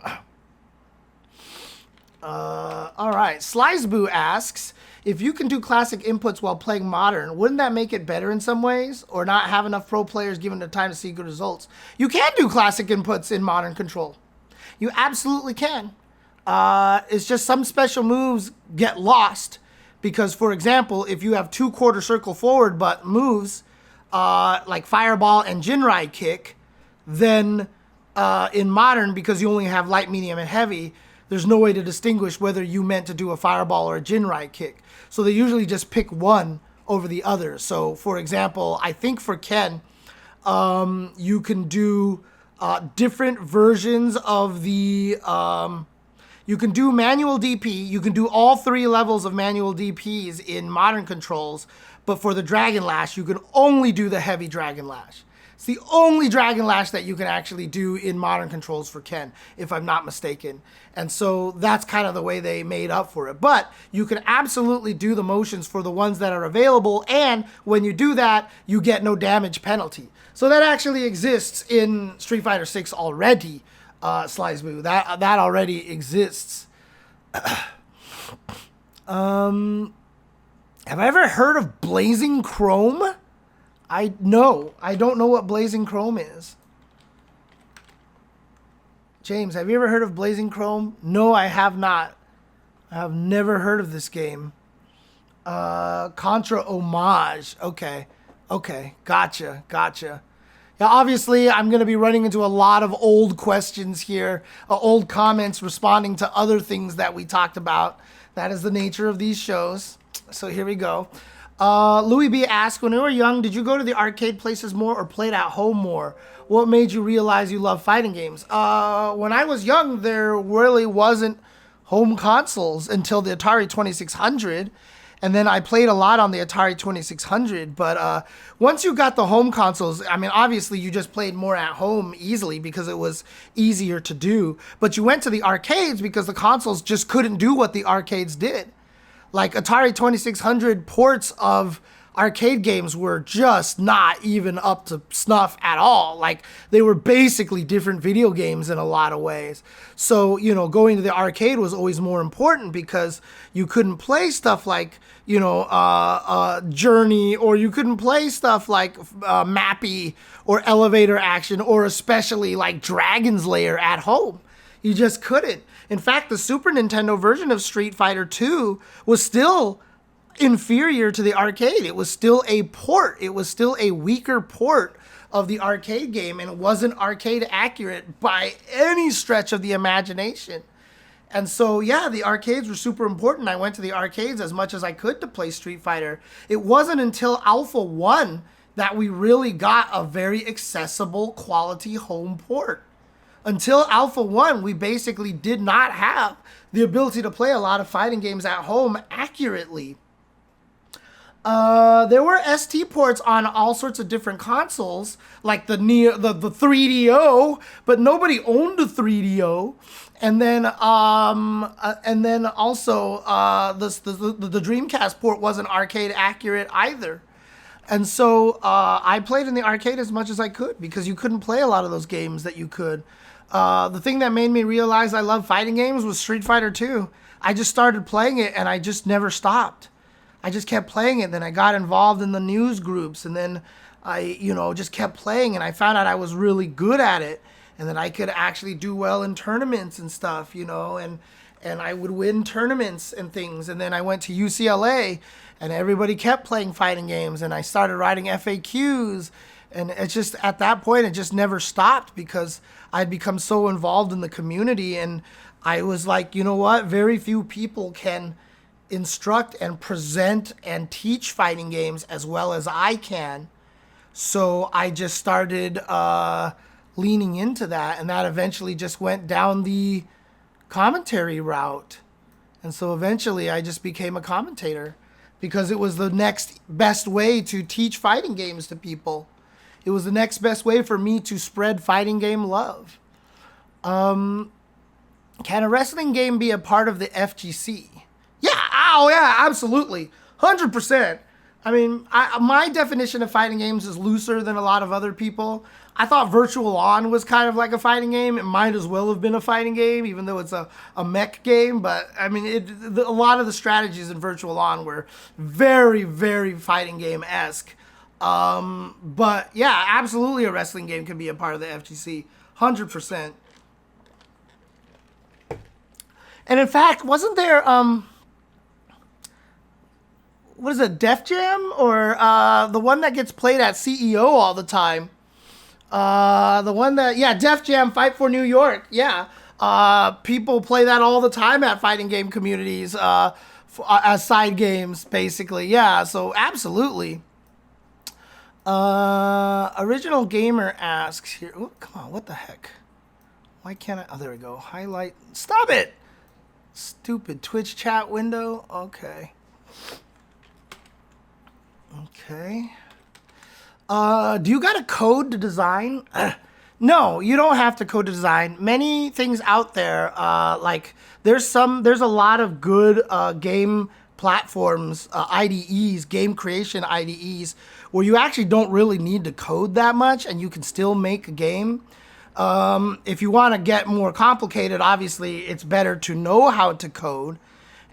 Speaker 1: all right. Sliceboo asks, if you can do classic inputs while playing modern, wouldn't that make it better in some ways? Or not have enough pro players given the time to see good results? You can do classic inputs in modern control. You absolutely can. It's just some special moves get lost Because, for example, if you have 2 quarter circle forward but moves like Fireball and Jinrai Kick, then in Modern, because you only have light, medium, and heavy, there's no way to distinguish whether you meant to do a Fireball or a Jinrai Kick. So they usually just pick one over the other. So, for example, I think for Ken, you can do different versions of the... you can do manual DP. You can do all 3 levels of manual DPs in Modern controls. But for the Dragon Lash, you can only do the heavy Dragon Lash. It's the only Dragon Lash that you can actually do in Modern controls for Ken, if I'm not mistaken. And so that's kind of the way they made up for it. But you can absolutely do the motions for the ones that are available. And when you do that, you get no damage penalty. So that actually exists in Street Fighter 6 already. Sliceboo. That already exists. Have I ever heard of Blazing Chrome? I don't know what Blazing Chrome is. James, have you ever heard of Blazing Chrome? No, I have not. I have never heard of this game. Contra Homage. Okay. Gotcha. Now, obviously, I'm going to be running into a lot of old questions here, old comments responding to other things that we talked about. That is the nature of these shows. So here we go. Louis B asked, when you were young, did you go to the arcade places more or played at home more? What made you realize you love fighting games? When I was young, there really wasn't home consoles until the Atari 2600. And then I played a lot on the Atari 2600. But once you got the home consoles, I mean, obviously you just played more at home easily because it was easier to do. But you went to the arcades because the consoles just couldn't do what the arcades did. Like Atari 2600 ports of arcade games were just not even up to snuff at all. Like they were basically different video games in a lot of ways. So, you know, going to the arcade was always more important because you couldn't play stuff like, you know, Journey, or you couldn't play stuff like Mappy or Elevator Action, or especially like Dragon's Lair at home. You just couldn't. In fact, the Super Nintendo version of Street Fighter 2 was still inferior to the arcade. It was still a port. It was still a weaker port of the arcade game, and it wasn't arcade accurate by any stretch of the imagination. And so, yeah, the arcades were super important. I went to the arcades as much as I could to play Street Fighter. It wasn't until Alpha 1 that we really got a very accessible quality home port. Until Alpha 1, we basically did not have the ability to play a lot of fighting games at home accurately. There were ST ports on all sorts of different consoles, like the 3DO, but nobody owned a 3DO. And then also the Dreamcast port wasn't arcade accurate either. And so I played in the arcade as much as I could because you couldn't play a lot of those games that you could. The thing that made me realize I love fighting games was Street Fighter 2. I just started playing it and I just never stopped. I just kept playing it. Then I got involved in the news groups, and then I, you know, just kept playing, and I found out I was really good at it, and that I could actually do well in tournaments and stuff, you know, and I would win tournaments and things. And then I went to UCLA, and everybody kept playing fighting games, and I started writing FAQs, and it's just, at that point, it just never stopped because I'd become so involved in the community, and I was like, you know what, very few people can instruct and present and teach fighting games as well as I can. So I just started leaning into that, and that eventually just went down the commentary route. And so eventually I just became a commentator because it was the next best way to teach fighting games to people. It was the next best way for me to spread fighting game love. Can a wrestling game be a part of the FGC? Yeah, absolutely. 100%. I mean, my definition of fighting games is looser than a lot of other people. I thought Virtual On was kind of like a fighting game. It might as well have been a fighting game, even though it's a mech game. But, I mean, a lot of the strategies in Virtual On were very, very fighting game-esque. But, yeah, absolutely a wrestling game can be a part of the FGC. 100%. And, in fact, wasn't there... what is it, Def Jam? Or the one that gets played at CEO all the time? The one that, yeah, Def Jam, Fight for New York. Yeah. People play that all the time at fighting game communities as side games, basically. Yeah, so absolutely. Original Gamer asks here. Oh, come on, what the heck? Why can't I? Oh, there we go. Highlight. Stop it! Stupid Twitch chat window. Okay. Okay. Do you got a code to design? No, you don't have to code to design. Many things out there, like there's a lot of good game platforms, IDEs, game creation IDEs, where you actually don't really need to code that much and you can still make a game. If you want to get more complicated, obviously it's better to know how to code.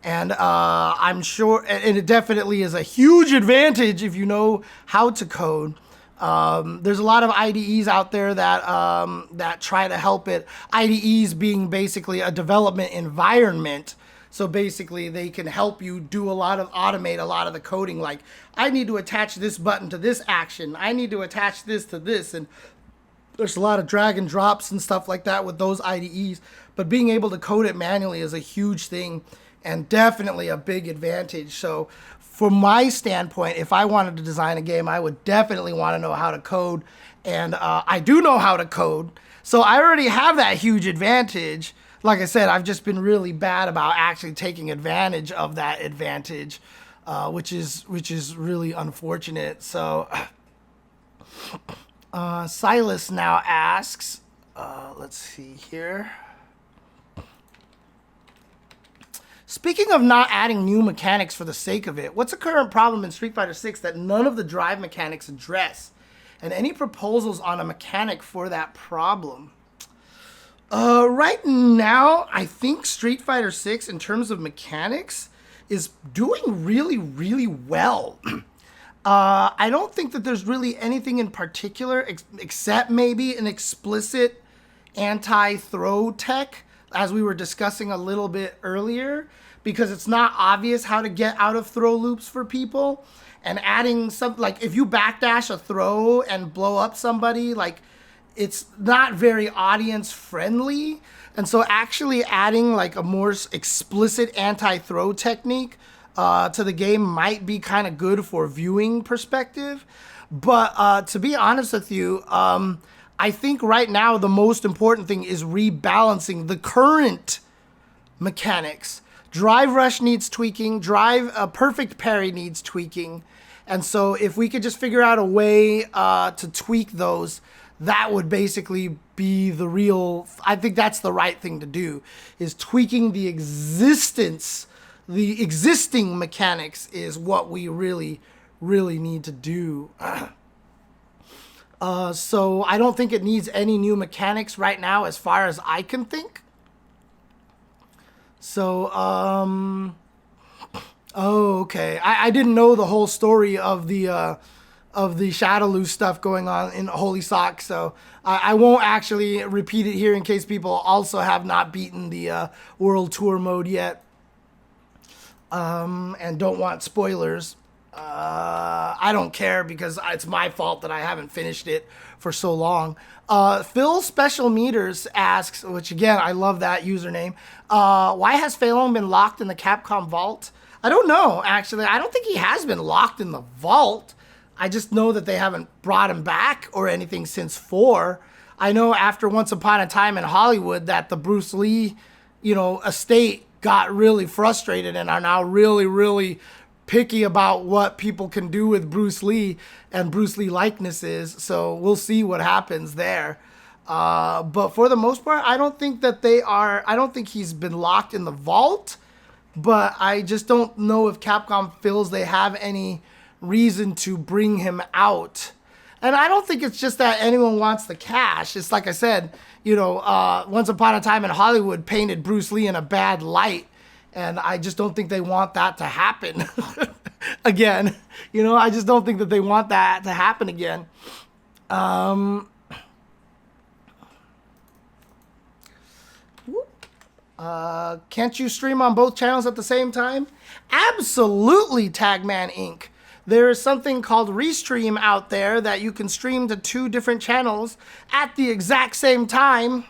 Speaker 1: And I'm sure, and it definitely is a huge advantage if you know how to code. There's a lot of IDEs out there that try to help it. IDEs being basically a development environment. So basically they can help you automate a lot of the coding. Like, I need to attach this button to this action. I need to attach this to this. And there's a lot of drag and drops and stuff like that with those IDEs. But being able to code it manually is a huge thing and definitely a big advantage. So from my standpoint, if I wanted to design a game, I would definitely want to know how to code. And I do know how to code. So I already have that huge advantage. Like I said, I've just been really bad about actually taking advantage of that advantage, which is really unfortunate. So Silas now asks, let's see here. Speaking of not adding new mechanics for the sake of it, what's the current problem in Street Fighter 6 that none of the drive mechanics address? And any proposals on a mechanic for that problem? Right now, I think Street Fighter 6, in terms of mechanics, is doing really, really well. I don't think that there's really anything in particular, except maybe an explicit anti-throw tech, as we were discussing a little bit earlier, because it's not obvious how to get out of throw loops for people. And adding something, like if you backdash a throw and blow up somebody, like, it's not very audience friendly. And so actually adding like a more explicit anti-throw technique to the game might be kind of good for viewing perspective. But to be honest with you, I think right now the most important thing is rebalancing the current mechanics. Drive rush needs tweaking. Perfect parry needs tweaking. And so if we could just figure out a way to tweak those, that would basically be the real, I think that's the right thing to do, is tweaking the existing mechanics is what we really, really need to do. So I don't think it needs any new mechanics right now as far as I can think. So, oh, okay. I didn't know the whole story of the Shadowloo stuff going on in Holy Sock, so I won't actually repeat it here in case people also have not beaten the World Tour mode yet and don't want spoilers. I don't care because it's my fault that I haven't finished it for so long. Phil Special Meters asks, which again, I love that username, why has Fei Long been locked in the Capcom vault? I don't know, actually. I don't think he has been locked in the vault. I just know that they haven't brought him back or anything since 4. I know after Once Upon a Time in Hollywood that the Bruce Lee, estate got really frustrated and are now really, really picky about what people can do with Bruce Lee and Bruce Lee likenesses. So we'll see what happens there. But for the most part, I don't think he's been locked in the vault, but I just don't know if Capcom feels they have any reason to bring him out. And I don't think it's just that anyone wants the cash. It's like I said, Once Upon a Time in Hollywood painted Bruce Lee in a bad light, and I just don't think they want that to happen again. I just don't think that they want that to happen again. Can't you stream on both channels at the same time? Absolutely, Tagman Inc. There is something called Restream out there that you can stream to 2 different channels at the exact same time.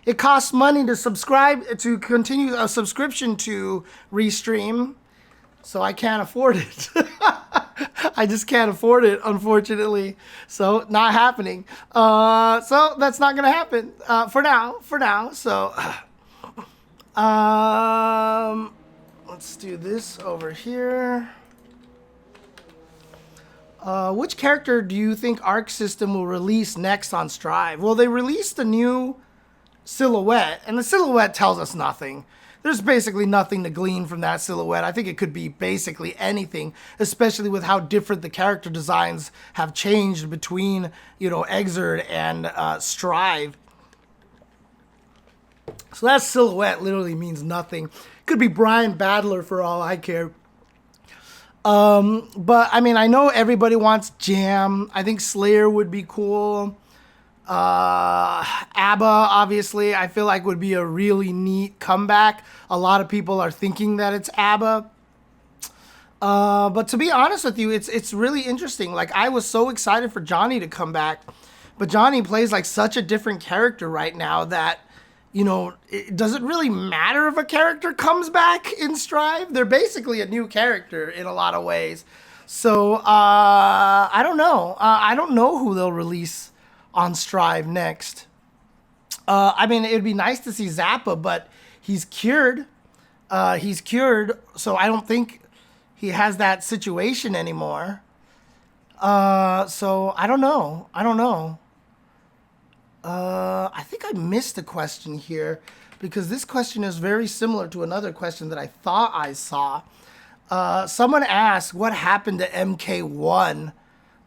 Speaker 1: It costs money to subscribe, to continue a subscription to Restream, so I can't afford it. I just can't afford it, unfortunately. So, not happening. So, that's not going to happen for now. So, let's do this over here. Which character do you think Arc System will release next on Strive? Well, they released a new silhouette, and the silhouette tells us nothing. There's basically nothing to glean from that silhouette. I think it could be basically anything, especially with how different the character designs have changed between, you know, Exerd and Strive. So that silhouette literally means nothing. Could be Brian Badler for all I care. But I mean, I know everybody wants Jam. I think Slayer would be cool. ABBA, obviously, I feel like would be a really neat comeback. A lot of people are thinking that it's ABBA. But to be honest with you, it's really interesting. Like, I was so excited for Johnny to come back, but Johnny plays like such a different character right now that, you know, it doesn't really matter if a character comes back in Strive. They're basically a new character in a lot of ways. So, I don't know. I don't know who they'll release on Strive next. I mean, it'd be nice to see Zappa, but he's cured. So I don't think he has that situation anymore. So I don't know. I think I missed a question here because this question is very similar to another question that I thought I saw. Someone asked, what happened to MK1?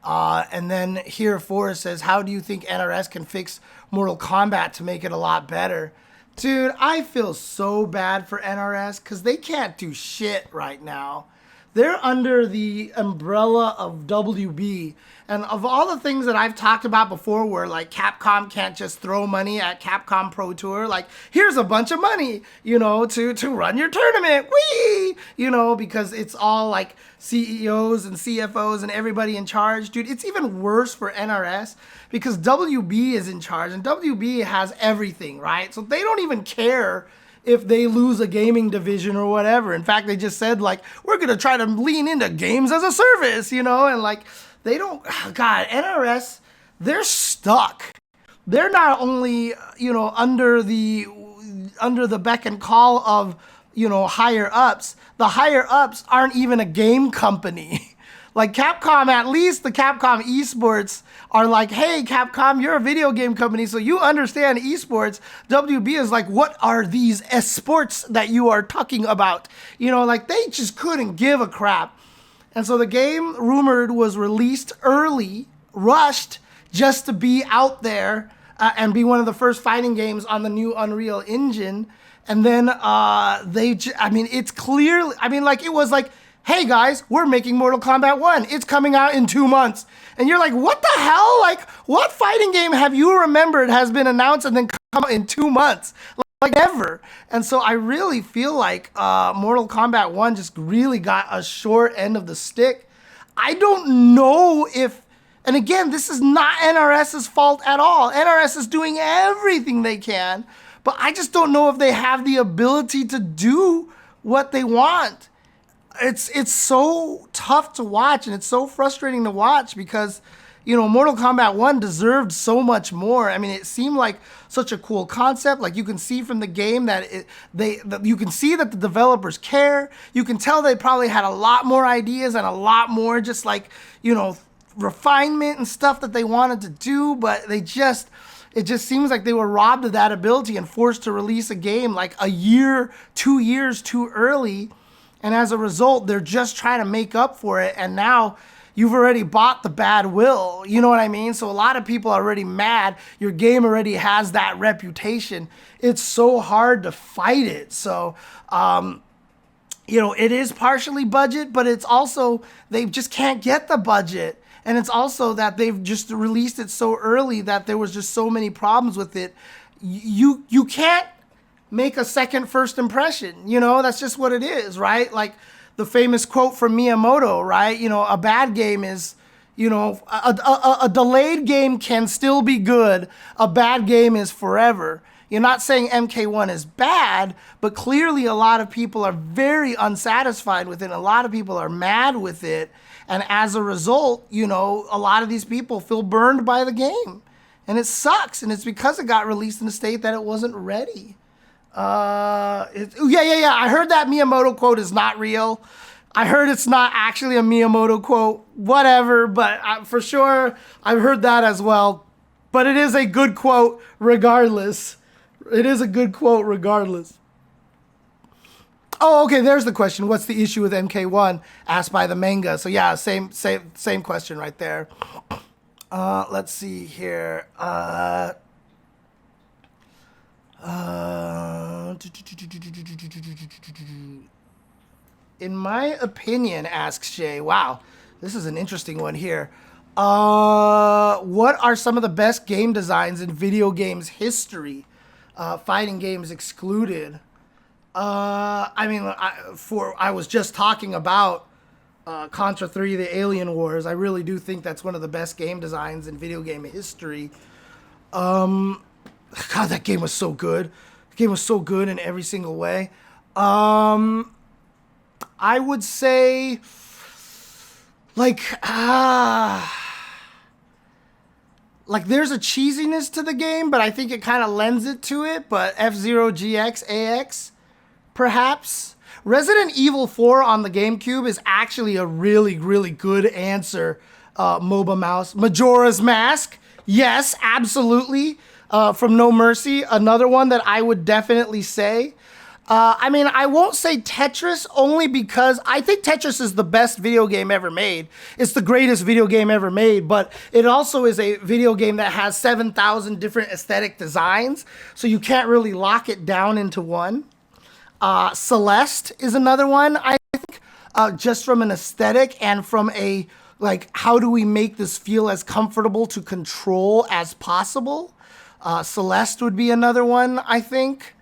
Speaker 1: And then here Forrest says, how do you think NRS can fix Mortal Kombat to make it a lot better? Dude, I feel so bad for NRS because they can't do shit right now. They're under the umbrella of WB. And of all the things that I've talked about before where like Capcom can't just throw money at Capcom Pro Tour, like here's a bunch of money, you know, to run your tournament, whee, you know, because it's all like CEOs and CFOs and everybody in charge. Dude, it's even worse for NRS because WB is in charge and WB has everything, right? So they don't even care if they lose a gaming division or whatever. In fact, they just said like, we're going to try to lean into games as a service, you know, and like, they don't, God, NRS, they're stuck. They're not only, you know, under the beck and call of, you know, higher ups. The higher ups aren't even a game company. Like Capcom, at least the Capcom esports are like, hey, Capcom, you're a video game company, so you understand esports. WB is like, what are these esports that you are talking about? You know, like they just couldn't give a crap. And so the game, rumored, was released early, rushed, just to be out there and be one of the first fighting games on the new Unreal Engine. And then it's clearly, like it was like, hey guys, we're making Mortal Kombat 1. It's coming out in 2 months. And you're like, what the hell? Like, what fighting game have you remembered has been announced and then come out in 2 months? Like ever. And so I really feel like Mortal Kombat 1 just really got a short end of the stick. I don't know if, and again, this is not NRS's fault at all. NRS is doing everything they can, but I just don't know if they have the ability to do what they want. It's so tough to watch and it's so frustrating to watch because, you know, Mortal Kombat 1 deserved so much more. I mean, it seemed like such a cool concept. Like you can see from the game that you can see that the developers care. You can tell they probably had a lot more ideas and a lot more just like, you know, refinement and stuff that they wanted to do, but it just seems like they were robbed of that ability and forced to release a game like a year, 2 years too early. And as a result, they're just trying to make up for it. And now you've already bought the bad will. You know what I mean? So a lot of people are already mad. Your game already has that reputation. It's so hard to fight it. So, you know, it is partially budget, but it's also, they just can't get the budget. And it's also that they've just released it so early that there was just so many problems with it. You can't make a second first impression. You know, that's just what it is, right? Like the famous quote from Miyamoto, right? You know, a bad game is, you know, a delayed game can still be good. A bad game is forever. You're not saying MK1 is bad, but clearly a lot of people are very unsatisfied with it. A lot of people are mad with it. And as a result, you know, a lot of these people feel burned by the game. And it sucks. And it's because it got released in a state that it wasn't ready. Yeah. I heard that Miyamoto quote is not real. I heard it's not actually a Miyamoto quote. Whatever. But for sure, I've heard that as well. But it is a good quote regardless. It is a good quote regardless. Oh, okay, there's the question. What's the issue with MK1? Asked by the manga. So yeah, same question right there. Let's see here. In my opinion, asks Shay. Wow, this is an interesting one here. What are some of the best game designs in video games history? Fighting games excluded. I mean, I was just talking about Contra 3, the Alien Wars. I really do think that's one of the best game designs in video game history. God, that game was so good. The game was so good in every single way. I would say, like there's a cheesiness to the game, but I think it kind of lends it to it. But F-Zero GX AX, perhaps. Resident Evil 4 on the GameCube is actually a really, really good answer, MOBA Mouse. Majora's Mask, yes, absolutely. From No Mercy, another one that I would definitely say. I mean, I won't say Tetris only because I think Tetris is the best video game ever made. It's the greatest video game ever made, but it also is a video game that has 7,000 different aesthetic designs, so you can't really lock it down into one. Celeste is another one, I think, just from an aesthetic and from a, like, how do we make this feel as comfortable to control as possible? Celeste would be another one, I think.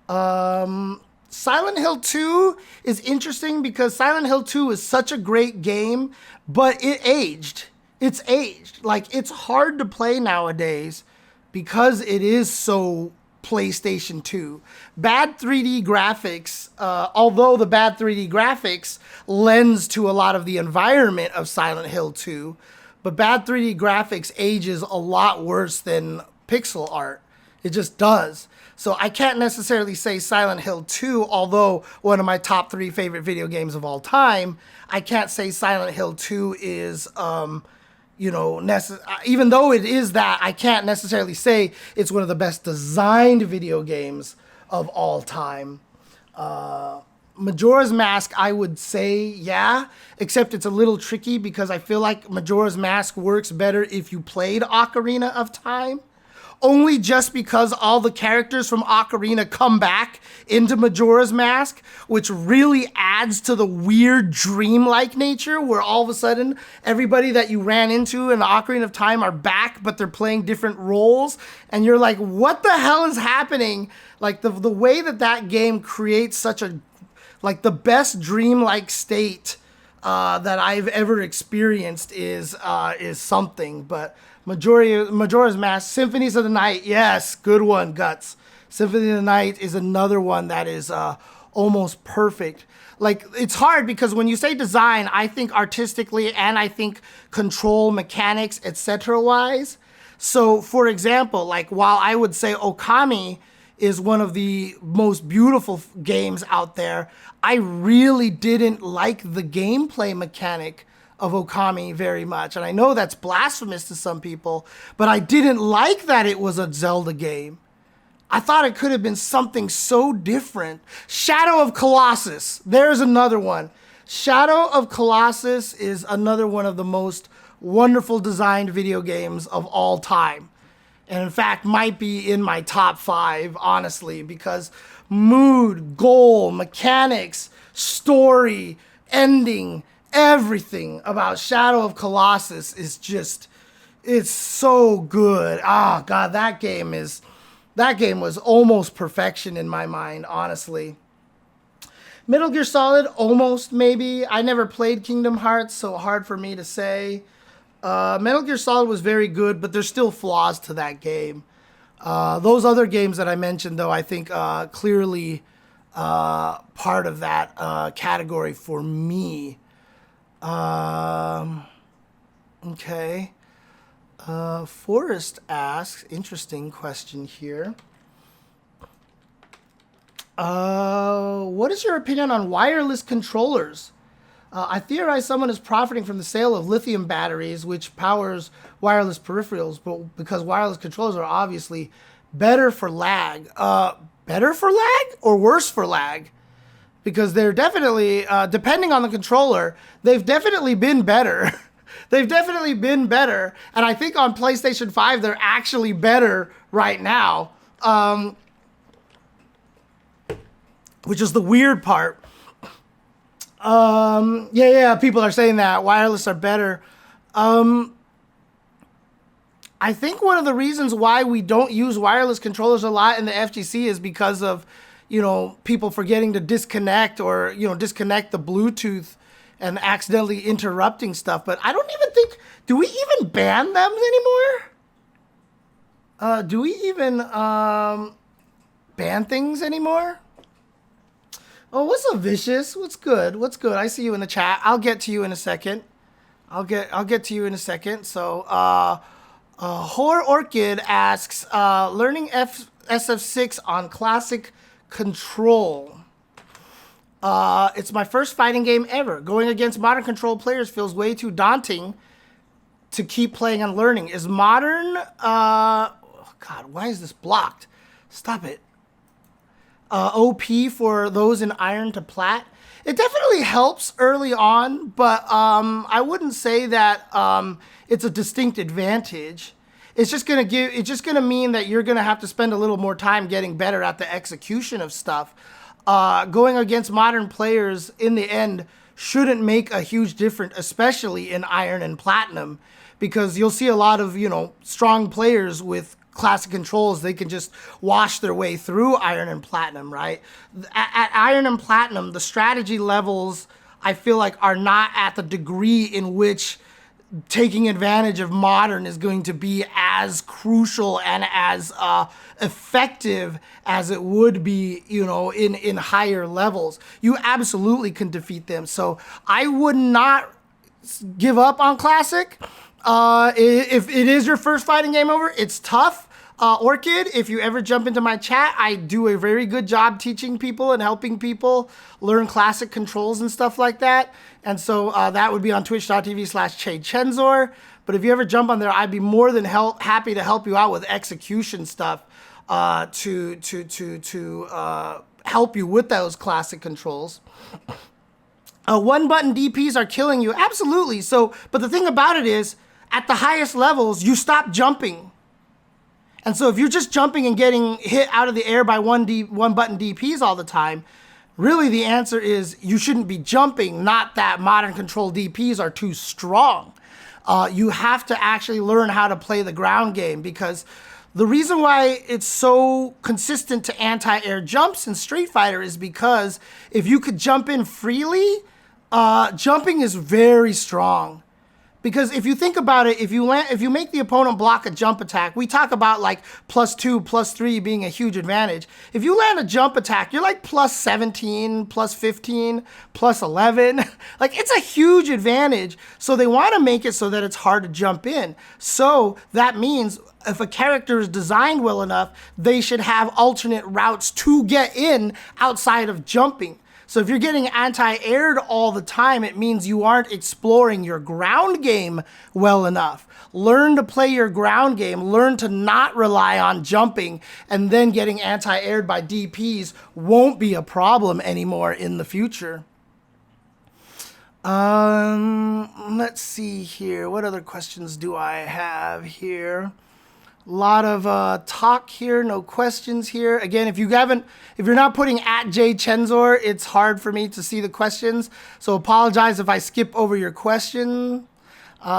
Speaker 1: Silent Hill 2 is interesting because Silent Hill 2 is such a great game, but it aged. It's aged. Like, it's hard to play nowadays because it is so PlayStation 2. Bad 3D graphics, although the bad 3D graphics lends to a lot of the environment of Silent Hill 2, but bad 3D graphics ages a lot worse than pixel art. It just does. So I can't necessarily say Silent Hill 2, although one of my top 3 favorite video games of all time. I can't say Silent Hill 2 is, even though it is that, I can't necessarily say it's one of the best designed video games of all time. Majora's Mask, I would say, yeah, except it's a little tricky because I feel like Majora's Mask works better if you played Ocarina of Time. Only just because all the characters from Ocarina come back into Majora's Mask, which really adds to the weird dreamlike nature where all of a sudden everybody that you ran into in the Ocarina of Time are back, but they're playing different roles. And you're like, what the hell is happening? Like the way that game creates such a, like the best dreamlike state that I've ever experienced is something. But Majora's Mask, Symphonies of the Night, yes, good one, Guts. Symphony of the Night is another one that is almost perfect. Like, it's hard because when you say design, I think artistically and I think control, mechanics, etc. wise. So, for example, like, while I would say Okami is one of the most beautiful games out there, I really didn't like the gameplay mechanic of Okami very much. And I know that's blasphemous to some people, but I didn't like that it was a Zelda game. I thought it could have been something so different. Shadow of Colossus, there's another one. Shadow of Colossus is another one of the most wonderful designed video games of all time. And in fact, might be in my top 5, honestly, because mood, goal, mechanics, story, ending, everything about Shadow of Colossus is just, it's so good. Ah, God, that game is That game was almost perfection in my mind, honestly. Metal Gear Solid, almost, maybe. I never played Kingdom Hearts, so hard for me to say. Metal Gear Solid was very good, but there's still flaws to that game. Those other games that I mentioned, though, I think clearly part of that category for me. Okay. Forrest asks, interesting question here. What is your opinion on wireless controllers? I theorize someone is profiting from the sale of lithium batteries, which powers wireless peripherals, but because wireless controllers are obviously better for lag. Better for lag or worse for lag? Because they're definitely, depending on the controller, they've definitely been better. They've definitely been better. And I think on PlayStation 5, they're actually better right now. Which is the weird part. Yeah, people are saying that wireless are better. I think one of the reasons why we don't use wireless controllers a lot in the FGC is because of, people forgetting to disconnect or, disconnect the Bluetooth and accidentally interrupting stuff. But I don't even think, do we even ban them anymore? Do we even ban things anymore? Oh, what's up, Vicious? What's good? What's good? I see you in the chat. I'll get to you in a second. I'll get to you in a second. So, Whore Orchid asks, learning SF6 on classic control. It's my first fighting game ever. Going against modern control players feels way too daunting to keep playing and learning. Is modern, God, why is this blocked? Stop it. OP for those in iron to plat. It definitely helps early on, but I wouldn't say that it's a distinct advantage. It's just gonna mean that you're gonna have to spend a little more time getting better at the execution of stuff. Going against modern players in the end shouldn't make a huge difference, especially in iron and platinum, because you'll see a lot of, strong players with classic controls. They can just wash their way through iron and platinum, right? At iron and platinum, the strategy levels, I feel like, are not at the degree in which taking advantage of modern is going to be as crucial and as effective as it would be, in higher levels. You absolutely can defeat them. So I would not give up on classic. If it is your first fighting game over, it's tough. Orchid, if you ever jump into my chat, I do a very good job teaching people and helping people learn classic controls and stuff like that. And so that would be on twitch.tv/CheChenzor. But if you ever jump on there, I'd be more than happy to help you out with execution stuff to help you with those classic controls. One-button DPs are killing you. Absolutely. So, but the thing about it is, at the highest levels, you stop jumping. And so if you're just jumping and getting hit out of the air by one-button DPs all the time, really the answer is you shouldn't be jumping, not that modern control DPs are too strong. You have to actually learn how to play the ground game, because the reason why it's so consistent to anti-air jumps in Street Fighter is because if you could jump in freely, jumping is very strong. Because if you think about it, if you make the opponent block a jump attack, we talk about like +2, +3 being a huge advantage. If you land a jump attack, you're like +17, +15, +11. Like, it's a huge advantage. So they want to make it so that it's hard to jump in. So that means if a character is designed well enough, they should have alternate routes to get in outside of jumping. So if you're getting anti-aired all the time, it means you aren't exploring your ground game well enough. Learn to play your ground game. Learn to not rely on jumping, and then getting anti-aired by DPs won't be a problem anymore in the future. Let's see here. What other questions do I have here? A lot of talk here, no questions here. Again, if you're not putting @JChenzor, it's hard for me to see the questions. So apologize if I skip over your question.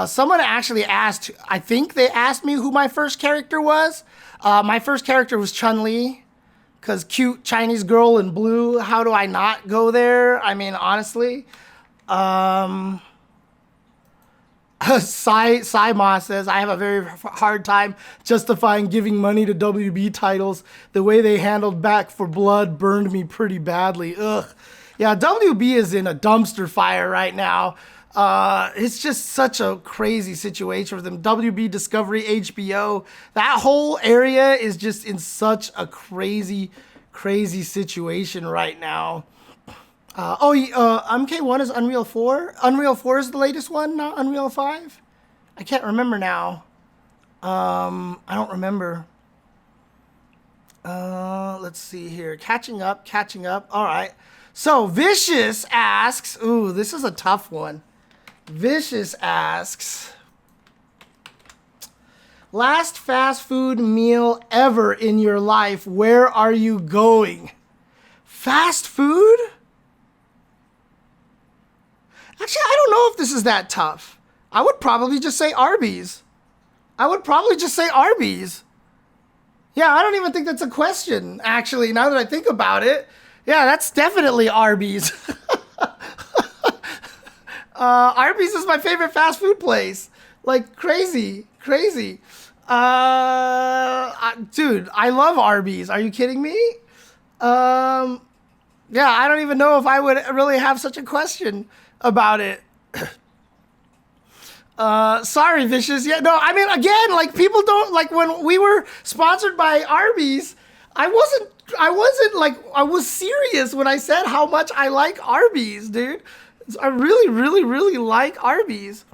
Speaker 1: Someone actually asked, I think they asked me who my first character was. My first character was Chun-Li, because cute Chinese girl in blue. How do I not go there? I mean, honestly. Sai says, I have a very hard time justifying giving money to WB titles. The way they handled Back for Blood burned me pretty badly. Ugh. Yeah, WB is in a dumpster fire right now. It's just such a crazy situation for them. WB, Discovery, HBO, that whole area is just in such a crazy situation right now. MK1 is Unreal 4? Unreal 4 is the latest one, not Unreal 5? I can't remember now. I don't remember. Let's see here. Catching up. All right. So, Vicious asks, ooh, this is a tough one. Vicious asks, last fast food meal ever in your life, where are you going? Fast food? Actually, I don't know if this is that tough. I would probably just say Arby's. Yeah, I don't even think that's a question, actually, now that I think about it. Yeah, that's definitely Arby's. Arby's is my favorite fast food place. Like, crazy. Dude, I love Arby's. Are you kidding me? Yeah, I don't even know if I would really have such a question about it. Sorry, Vicious. Yeah, no, I mean, again, like, people don't, like, when we were sponsored by Arby's, I was serious when I said how much I like Arby's, dude. I really like Arby's.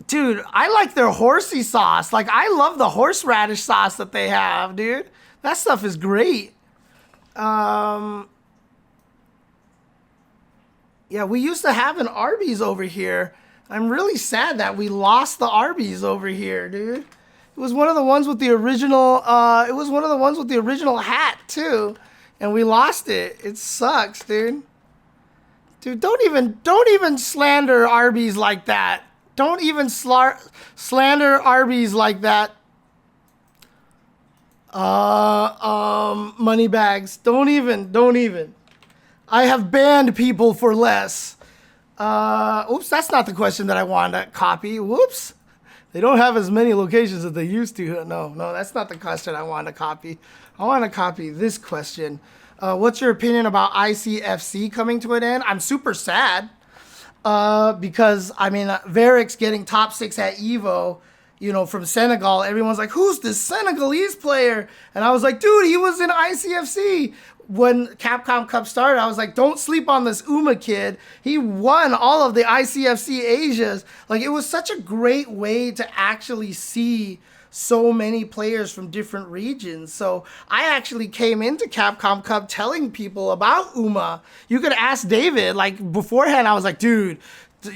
Speaker 1: Dude, I like their horsey sauce. Like, I love the horseradish sauce that they have, dude. That stuff is great. Yeah, we used to have an Arby's over here. I'm really sad that we lost the Arby's over here, dude. It was one of the ones with the original, hat, too. And we lost it. It sucks, dude. Dude, don't even slander Arby's like that. Don't even slander Arby's like that. Money bags. Don't even. I have banned people for less. Oops, that's not the question that I wanted to copy. Whoops. They don't have as many locations as they used to. No, that's not the question I wanted to copy. I want to copy this question. What's your opinion about ICFC coming to an end? I'm super sad because, I mean, Varric's getting top 6 at EVO, you know, from Senegal. Everyone's like, who's this Senegalese player? And I was like, dude, he was in ICFC. When Capcom Cup started, I was like, don't sleep on this Uma kid. He won all of the ICFC Asias. Like, it was such a great way to actually see so many players from different regions. So I actually came into Capcom Cup telling people about Uma. You could ask David, like, beforehand, I was like, dude,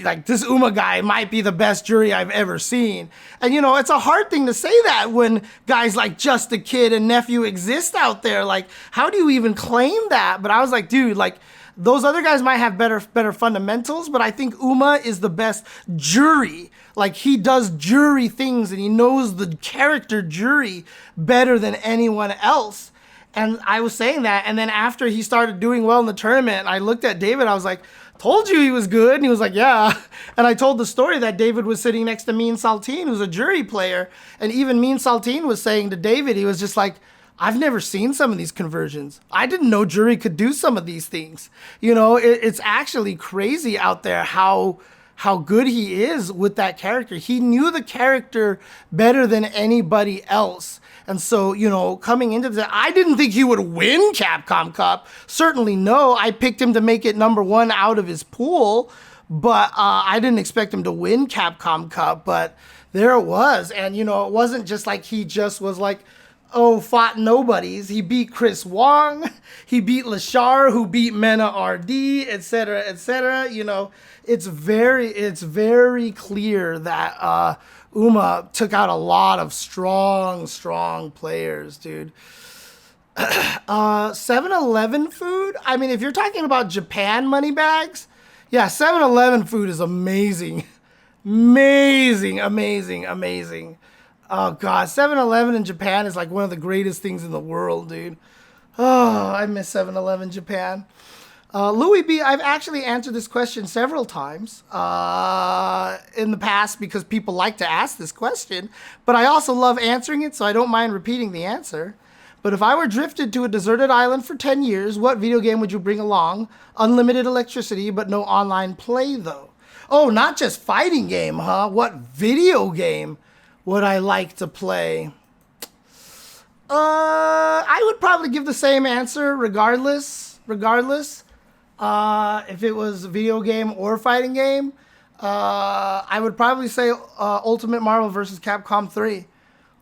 Speaker 1: like, this Uma guy might be the best jury I've ever seen. And, you know, it's a hard thing to say that when guys like Just a Kid and Nephew exist out there. Like, how do you even claim that? But I was like, dude, like, those other guys might have better fundamentals, but I think Uma is the best jury. Like, he does jury things and he knows the character jury better than anyone else. And I was saying that, and then after he started doing well in the tournament, I looked at David, I was like, told you he was good. And he was like, yeah. And I told the story that David was sitting next to Mean Saltine, who's a jury player. And even Mean Saltine was saying to David, he was just like, I've never seen some of these conversions. I didn't know jury could do some of these things. You know, it's actually crazy out there how good he is with that character. He knew the character better than anybody else. And so, you know, coming into that, I didn't think he would win Capcom Cup. Certainly no. I picked him to make it #1 out of his pool, but I didn't expect him to win Capcom Cup. But there it was. And, you know, it wasn't just like he just was like, oh, fought nobodies. He beat Chris Wong. He beat Lashar, who beat Mena RD, etc., etc. You know, it's very clear that Uma took out a lot of strong players, dude. 7-Eleven food? I mean, if you're talking about Japan money bags, yeah, 7-Eleven food is amazing. Amazing, amazing, amazing. Oh god, 7-Eleven in Japan is like one of the greatest things in the world, dude. Oh, I miss 7-Eleven Japan. Louis B, I've actually answered this question several times in the past because people like to ask this question, but I also love answering it, so I don't mind repeating the answer. But if I were drifted to a deserted island for 10 years, what video game would you bring along? Unlimited electricity, but no online play, though. Oh, not just fighting game, huh? What video game would I like to play? I would probably give the same answer regardless. If it was a video game or fighting game, I would probably say Ultimate Marvel vs. Capcom 3.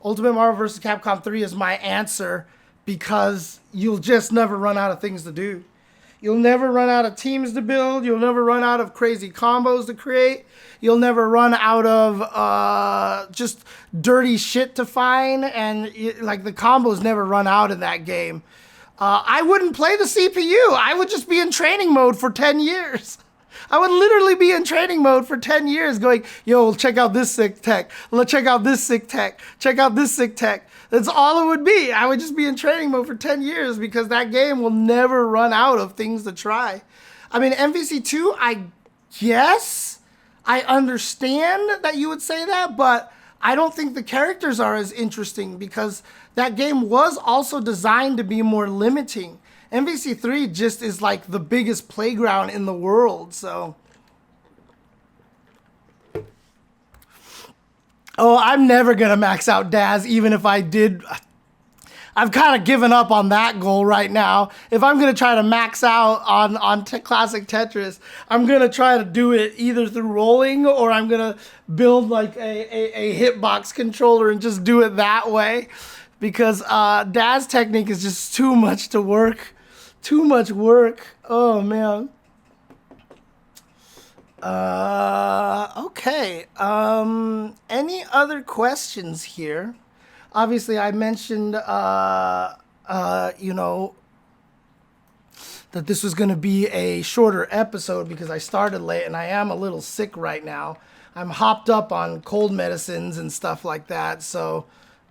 Speaker 1: Ultimate Marvel vs. Capcom 3 is my answer because you'll just never run out of things to do. You'll never run out of teams to build. You'll never run out of crazy combos to create. You'll never run out of just dirty shit to find. And like the combos never run out in that game. I wouldn't play the CPU. I would just be in training mode for 10 years. I would literally be in training mode for 10 years going, yo, check out this sick tech. Let's check out this sick tech. Check out this sick tech. That's all it would be. I would just be in training mode for 10 years because that game will never run out of things to try. I mean, MVC2, I guess I understand that you would say that, but I don't think the characters are as interesting because that game was also designed to be more limiting. MVC3 just is like the biggest playground in the world, so. Oh, I'm never gonna max out Daz, even if I did. I've kind of given up on that goal right now. If I'm gonna try to max out on classic Tetris, I'm gonna try to do it either through rolling or I'm gonna build like a hitbox controller and just do it that way. Because Daz technique is just too much to work. Too much work. Oh, man. Okay. Any other questions here? Obviously, I mentioned, you know, that this was going to be a shorter episode because I started late and I am a little sick right now. I'm hopped up on cold medicines and stuff like that. So,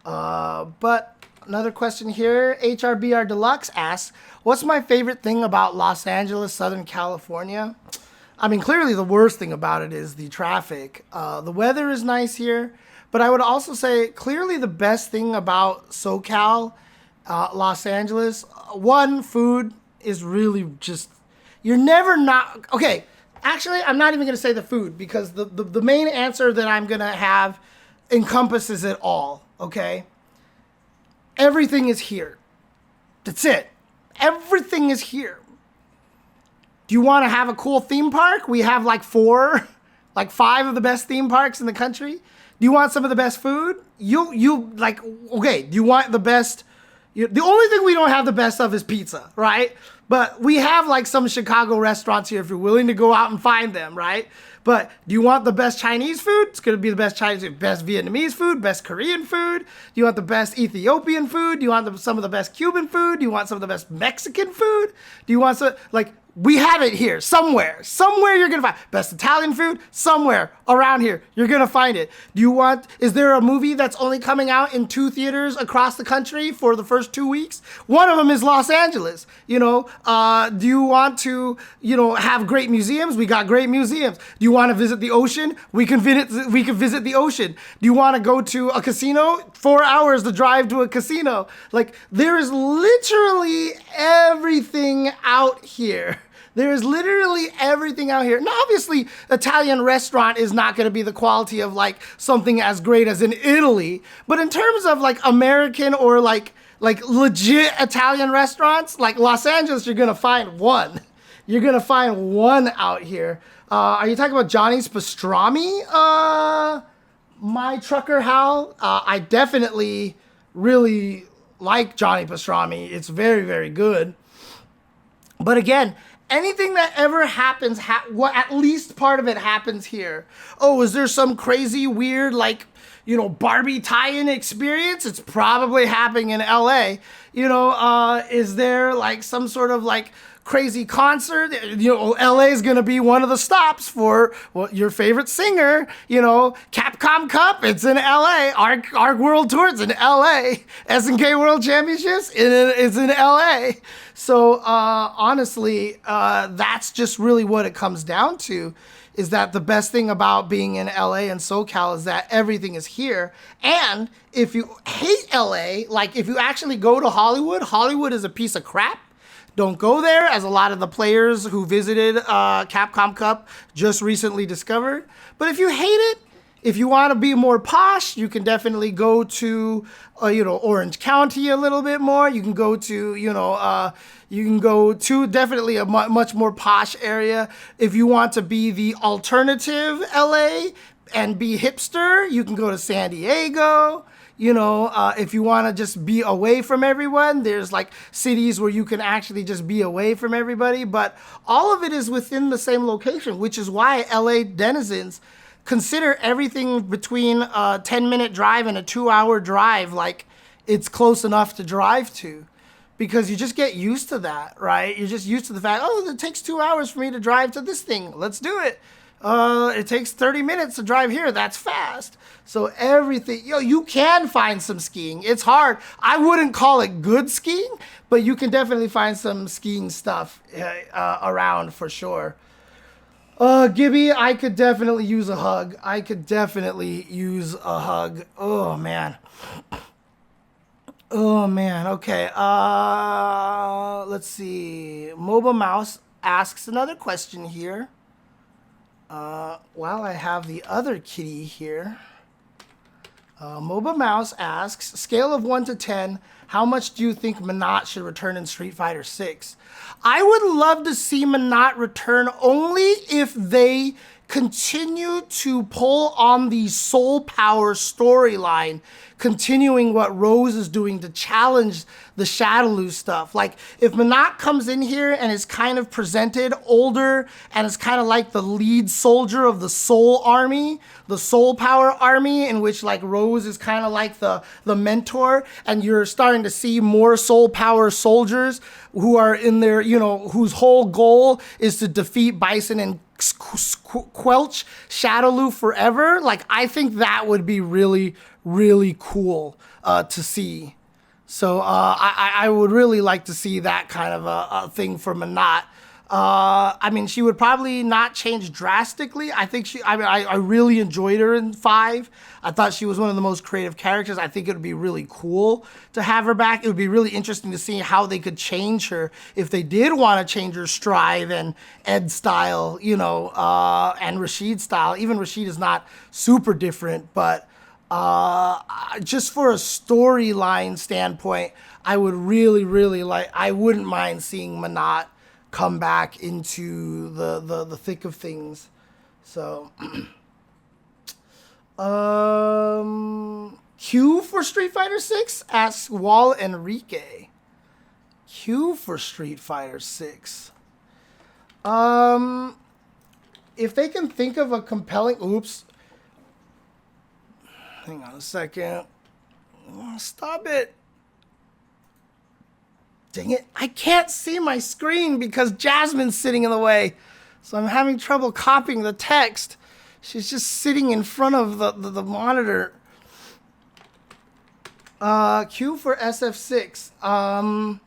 Speaker 1: but another question here. HRBR Deluxe asks, what's my favorite thing about Los Angeles, Southern California? I mean, clearly the worst thing about it is the traffic. The weather is nice here, but I would also say clearly the best thing about SoCal, Los Angeles, one, food is really just, you're never not, okay, actually, I'm not even going to say the food because the main answer that I'm going to have encompasses it all, okay? Everything is here. That's it. Everything is here. Do you want to have a cool theme park? We have like 5 of the best theme parks in the country. Do you want some of the best food? You like, okay, do you want the best? The only thing we don't have the best of is pizza, right? But we have like some Chicago restaurants here if you're willing to go out and find them, right? But do you want the best Chinese food? It's going to be the best Chinese food, best Vietnamese food, best Korean food. Do you want the best Ethiopian food? Do you want some of the best Cuban food? Do you want some of the best Mexican food? Do you want some, like, we have it here somewhere. Somewhere you're going to find best Italian food. Somewhere around here you're going to find it. Is there a movie that's only coming out in 2 theaters across the country for the first 2 weeks? One of them is Los Angeles. You know, do you want to, you know, have great museums? We got great museums. Do you want to visit the ocean? We can visit the ocean. Do you want to go to a casino? 4 hours to drive to a casino. Like, there is literally everything out here. There is literally everything out here. Now, obviously, Italian restaurant is not going to be the quality of like something as great as in Italy. But in terms of like American or like legit Italian restaurants, like Los Angeles, you're going to find one. You're going to find one out here. Are you talking about Johnny's Pastrami? My Trucker Hal? I definitely really like Johnny Pastrami. It's very, very good. But again, anything that ever happens, at least part of it happens here. Oh, is there some crazy, weird, like, Barbie tie-in experience? It's probably happening in LA. Is there like some sort of like crazy concert? LA is going to be one of the stops for your favorite singer. Capcom Cup, it's in LA. Arc World Tour, it's in LA. SNK World Championships, it's in LA. So honestly, that's just really what it comes down to, is that the best thing about being in LA and SoCal is that everything is here. And if you hate LA, like if you actually go to Hollywood is a piece of crap. Don't go there, as a lot of the players who visited Capcom Cup just recently discovered. But if you hate it, if you want to be more posh, you can definitely go to, Orange County a little bit more. You can go to, definitely a much more posh area. If you want to be the alternative LA and be hipster, you can go to San Diego. If you want to just be away from everyone, there's like cities where you can actually just be away from everybody. But all of it is within the same location, which is why LA denizens consider everything between a 10-minute drive and a 2-hour drive like it's close enough to drive to. Because you just get used to that, right? You're just used to the fact, it takes 2 hours for me to drive to this thing. Let's do it. It takes 30 minutes to drive here. That's fast. So everything, you can find some skiing. It's hard. I wouldn't call it good skiing, but you can definitely find some skiing stuff around for sure. Gibby, I could definitely use a hug. Oh, man. Okay. Let's see. Moba Mouse asks another question here. While I have the other kitty here, Moba Mouse asks, scale of 1 to 10, how much do you think Menat should return in Street Fighter 6? I would love to see Menat return only if they continue to pull on the Soul Power storyline, continuing what Rose is doing to challenge the Shadaloo stuff. Like, if Menat comes in here and is kind of presented older and is kind of like the lead soldier of the Soul Army, the Soul Power Army, in which like Rose is kind of like the mentor, and you're starting to see more Soul Power soldiers who are in there, whose whole goal is to defeat Bison and quelch Shadaloo forever. Like, I think that would be really, really cool to see. So I would really like to see that kind of a thing for Menat. I mean, she would probably not change drastically. I really enjoyed her in 5. I thought she was one of the most creative characters. I think it would be really cool to have her back. It would be really interesting to see how they could change her if they did want to change her Strive and Ed style, and Rashid style. Even Rashid is not super different, but just for a storyline standpoint, I would really, really I wouldn't mind seeing Menat come back into the thick of things. So, Q for Street Fighter 6 asks Wall Enrique. Q for Street Fighter 6. If they can think of a compelling, hang on a second. Stop it. Dang it, I can't see my screen because Jasmine's sitting in the way. So I'm having trouble copying the text. She's just sitting in front of the monitor. Q for SF6.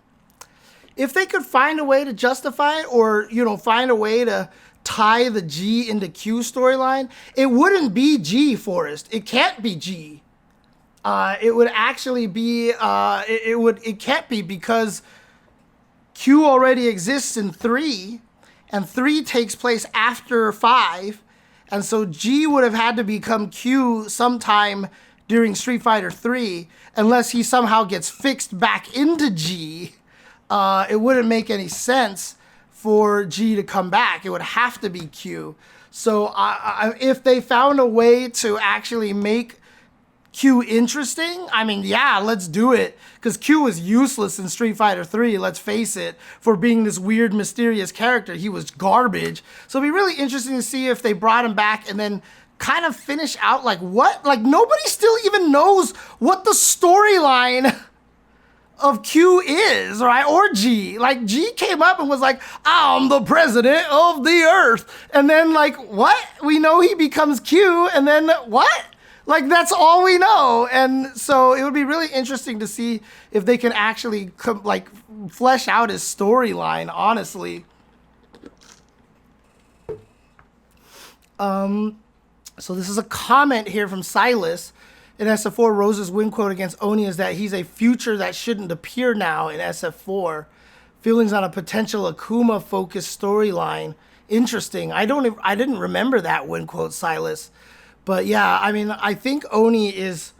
Speaker 1: If they could find a way to justify it, or, find a way to tie the G into Q storyline, it wouldn't be G, Forrest. It can't be G. It would actually be, it can't be, because Q already exists in 3, and 3 takes place after 5, and so G would have had to become Q sometime during Street Fighter 3, unless he somehow gets fixed back into G. It wouldn't make any sense for G to come back. It would have to be Q. So if they found a way to actually make Q interesting, I mean, yeah, let's do it. Because Q was useless in Street Fighter 3, let's face it, for being this weird, mysterious character. He was garbage. So it'd be really interesting to see if they brought him back and then kind of finish out like what? Like nobody still even knows what the storyline of Q is, right? Or G. Like G came up and was like, I'm the president of the earth. And then like, what? We know he becomes Q and then what? Like that's all we know. And so it would be really interesting to see if they can actually like flesh out his storyline, honestly. So this is a comment here from Silas. In SF4, Rose's win quote against Oni is that he's a future that shouldn't appear now in SF4. Feelings on a potential Akuma-focused storyline. Interesting. I didn't remember that win quote, Silas. But yeah, I mean, I think Oni is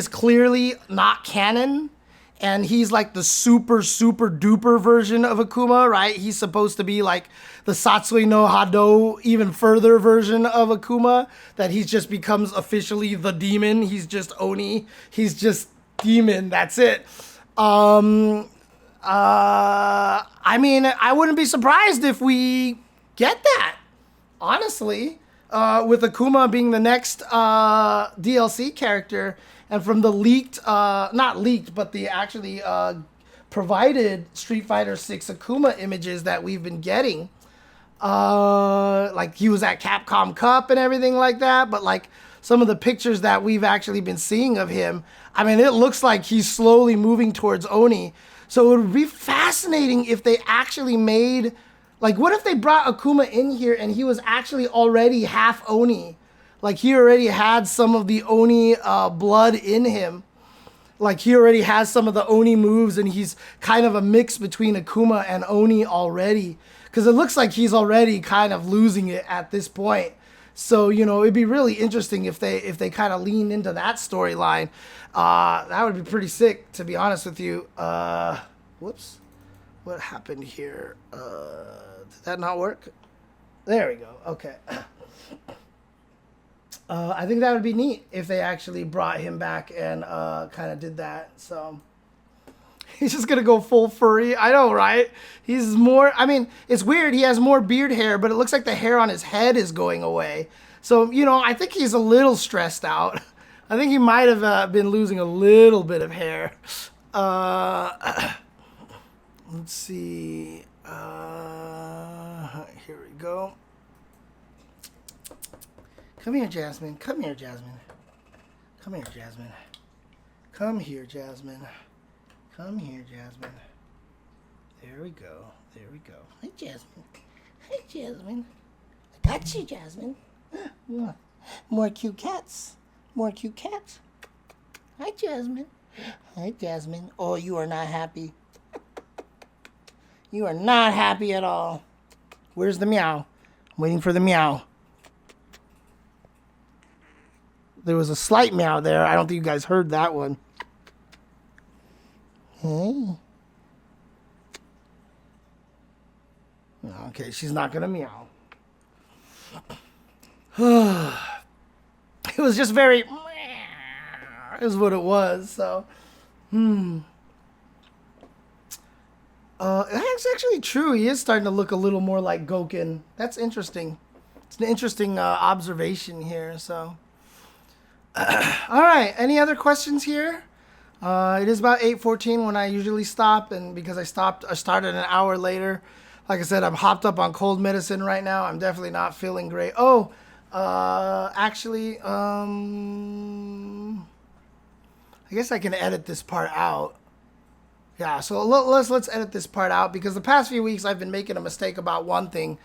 Speaker 1: clearly not canon. And he's like the super, super duper version of Akuma, right? He's supposed to be like the Satsui no Hado, even further version of Akuma, that he just becomes officially the demon. He's just Oni. He's just demon. That's it. I mean, I wouldn't be surprised if we get that, honestly, with Akuma being the next DLC character. And from the leaked, not leaked, but the actually provided Street Fighter 6 Akuma images that we've been getting, like he was at Capcom Cup and everything like that, but like some of the pictures that we've actually been seeing of him, I mean, it looks like he's slowly moving towards Oni. So it would be fascinating if they actually made, like, what if they brought Akuma in here and he was actually already half Oni? Like, he already had some of the Oni blood in him. Like, he already has some of the Oni moves, and he's kind of a mix between Akuma and Oni already. Because it looks like he's already kind of losing it at this point. So, you know, it'd be really interesting if they kind of lean into that storyline. That would be pretty sick, to be honest with you. Whoops. What happened here? Did that not work? There we go. Okay. I think that would be neat if they actually brought him back and kind of did that. So he's just going to go full furry. I know, right? He's more, I mean, it's weird. He has more beard hair, but it looks like the hair on his head is going away. So, you know, I think he's a little stressed out. I think he might have been losing a little bit of hair. Let's see. Here we go. Come here, Jasmine. Come here, Jasmine. Come here, Jasmine. Come here, Jasmine. Come here, Jasmine. There we go. There we go. Hi, Jasmine. Hi, Jasmine. I got you, Jasmine. More cute cats. More cute cats. Hi, Jasmine. Hi, Jasmine. Oh, you are not happy. You are not happy at all. Where's the meow? I'm waiting for the meow. There was a slight meow there. I don't think you guys heard that one. Hey. Okay, she's not going to meow. It was just very... is what it was, so... That's actually true. He is starting to look a little more like Goken. That's interesting. It's an interesting observation here, so... All right. Any other questions here? It is about 8:14 when I usually stop, and because I started an hour later. Like I said, I'm hopped up on cold medicine right now. I'm definitely not feeling great. Oh, actually, I guess I can edit this part out. Yeah. So let's edit this part out because the past few weeks I've been making a mistake about one thing,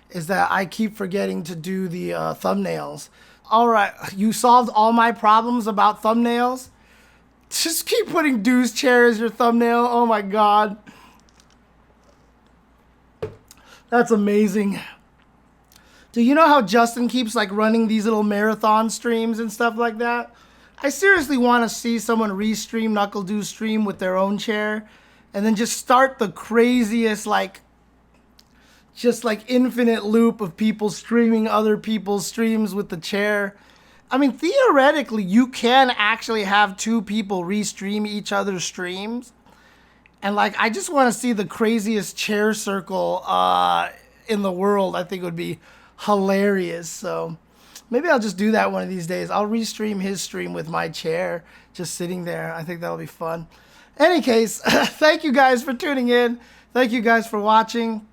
Speaker 1: is that I keep forgetting to do the thumbnails. All right, you solved all my problems about thumbnails? Just keep putting Dew's chair as your thumbnail. Oh my God. That's amazing. Do you know how Justin keeps like running these little marathon streams and stuff like that? I seriously want to see someone restream Knuckle Dew's stream with their own chair and then just start the craziest just like infinite loop of people streaming other people's streams with the chair. I mean, theoretically, you can actually have two people restream each other's streams. And like, I just want to see the craziest chair circle in the world. I think it would be hilarious. So maybe I'll just do that one of these days. I'll restream his stream with my chair just sitting there. I think that'll be fun. Any case, thank you guys for tuning in. Thank you guys for watching.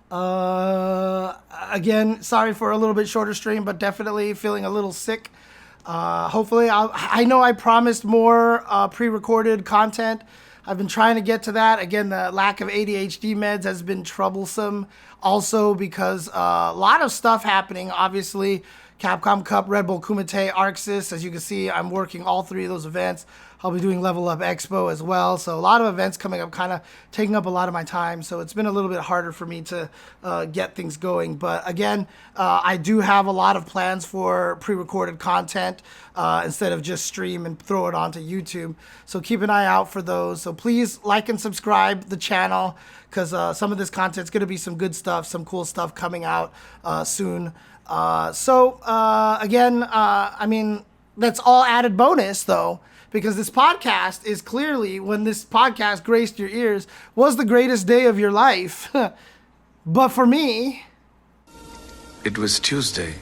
Speaker 1: Again, sorry for a little bit shorter stream, but definitely feeling a little sick. Hopefully, I know I promised more pre-recorded content. I've been trying to get to that. Again, the lack of ADHD meds has been troublesome. Also, because a lot of stuff happening. Obviously, Capcom Cup, Red Bull Kumite, Arxis. As you can see, I'm working all three of those events. I'll be doing Level Up Expo as well. So a lot of events coming up, kind of taking up a lot of my time. So it's been a little bit harder for me to get things going. But again, I do have a lot of plans for pre-recorded content instead of just stream and throw it onto YouTube. So keep an eye out for those. So please like and subscribe the channel, because some of this content is going to be some good stuff, some cool stuff coming out soon. Again, I mean, that's all added bonus though, because this podcast is clearly, when this podcast graced your ears, was the greatest day of your life. But for me,
Speaker 2: it was Tuesday.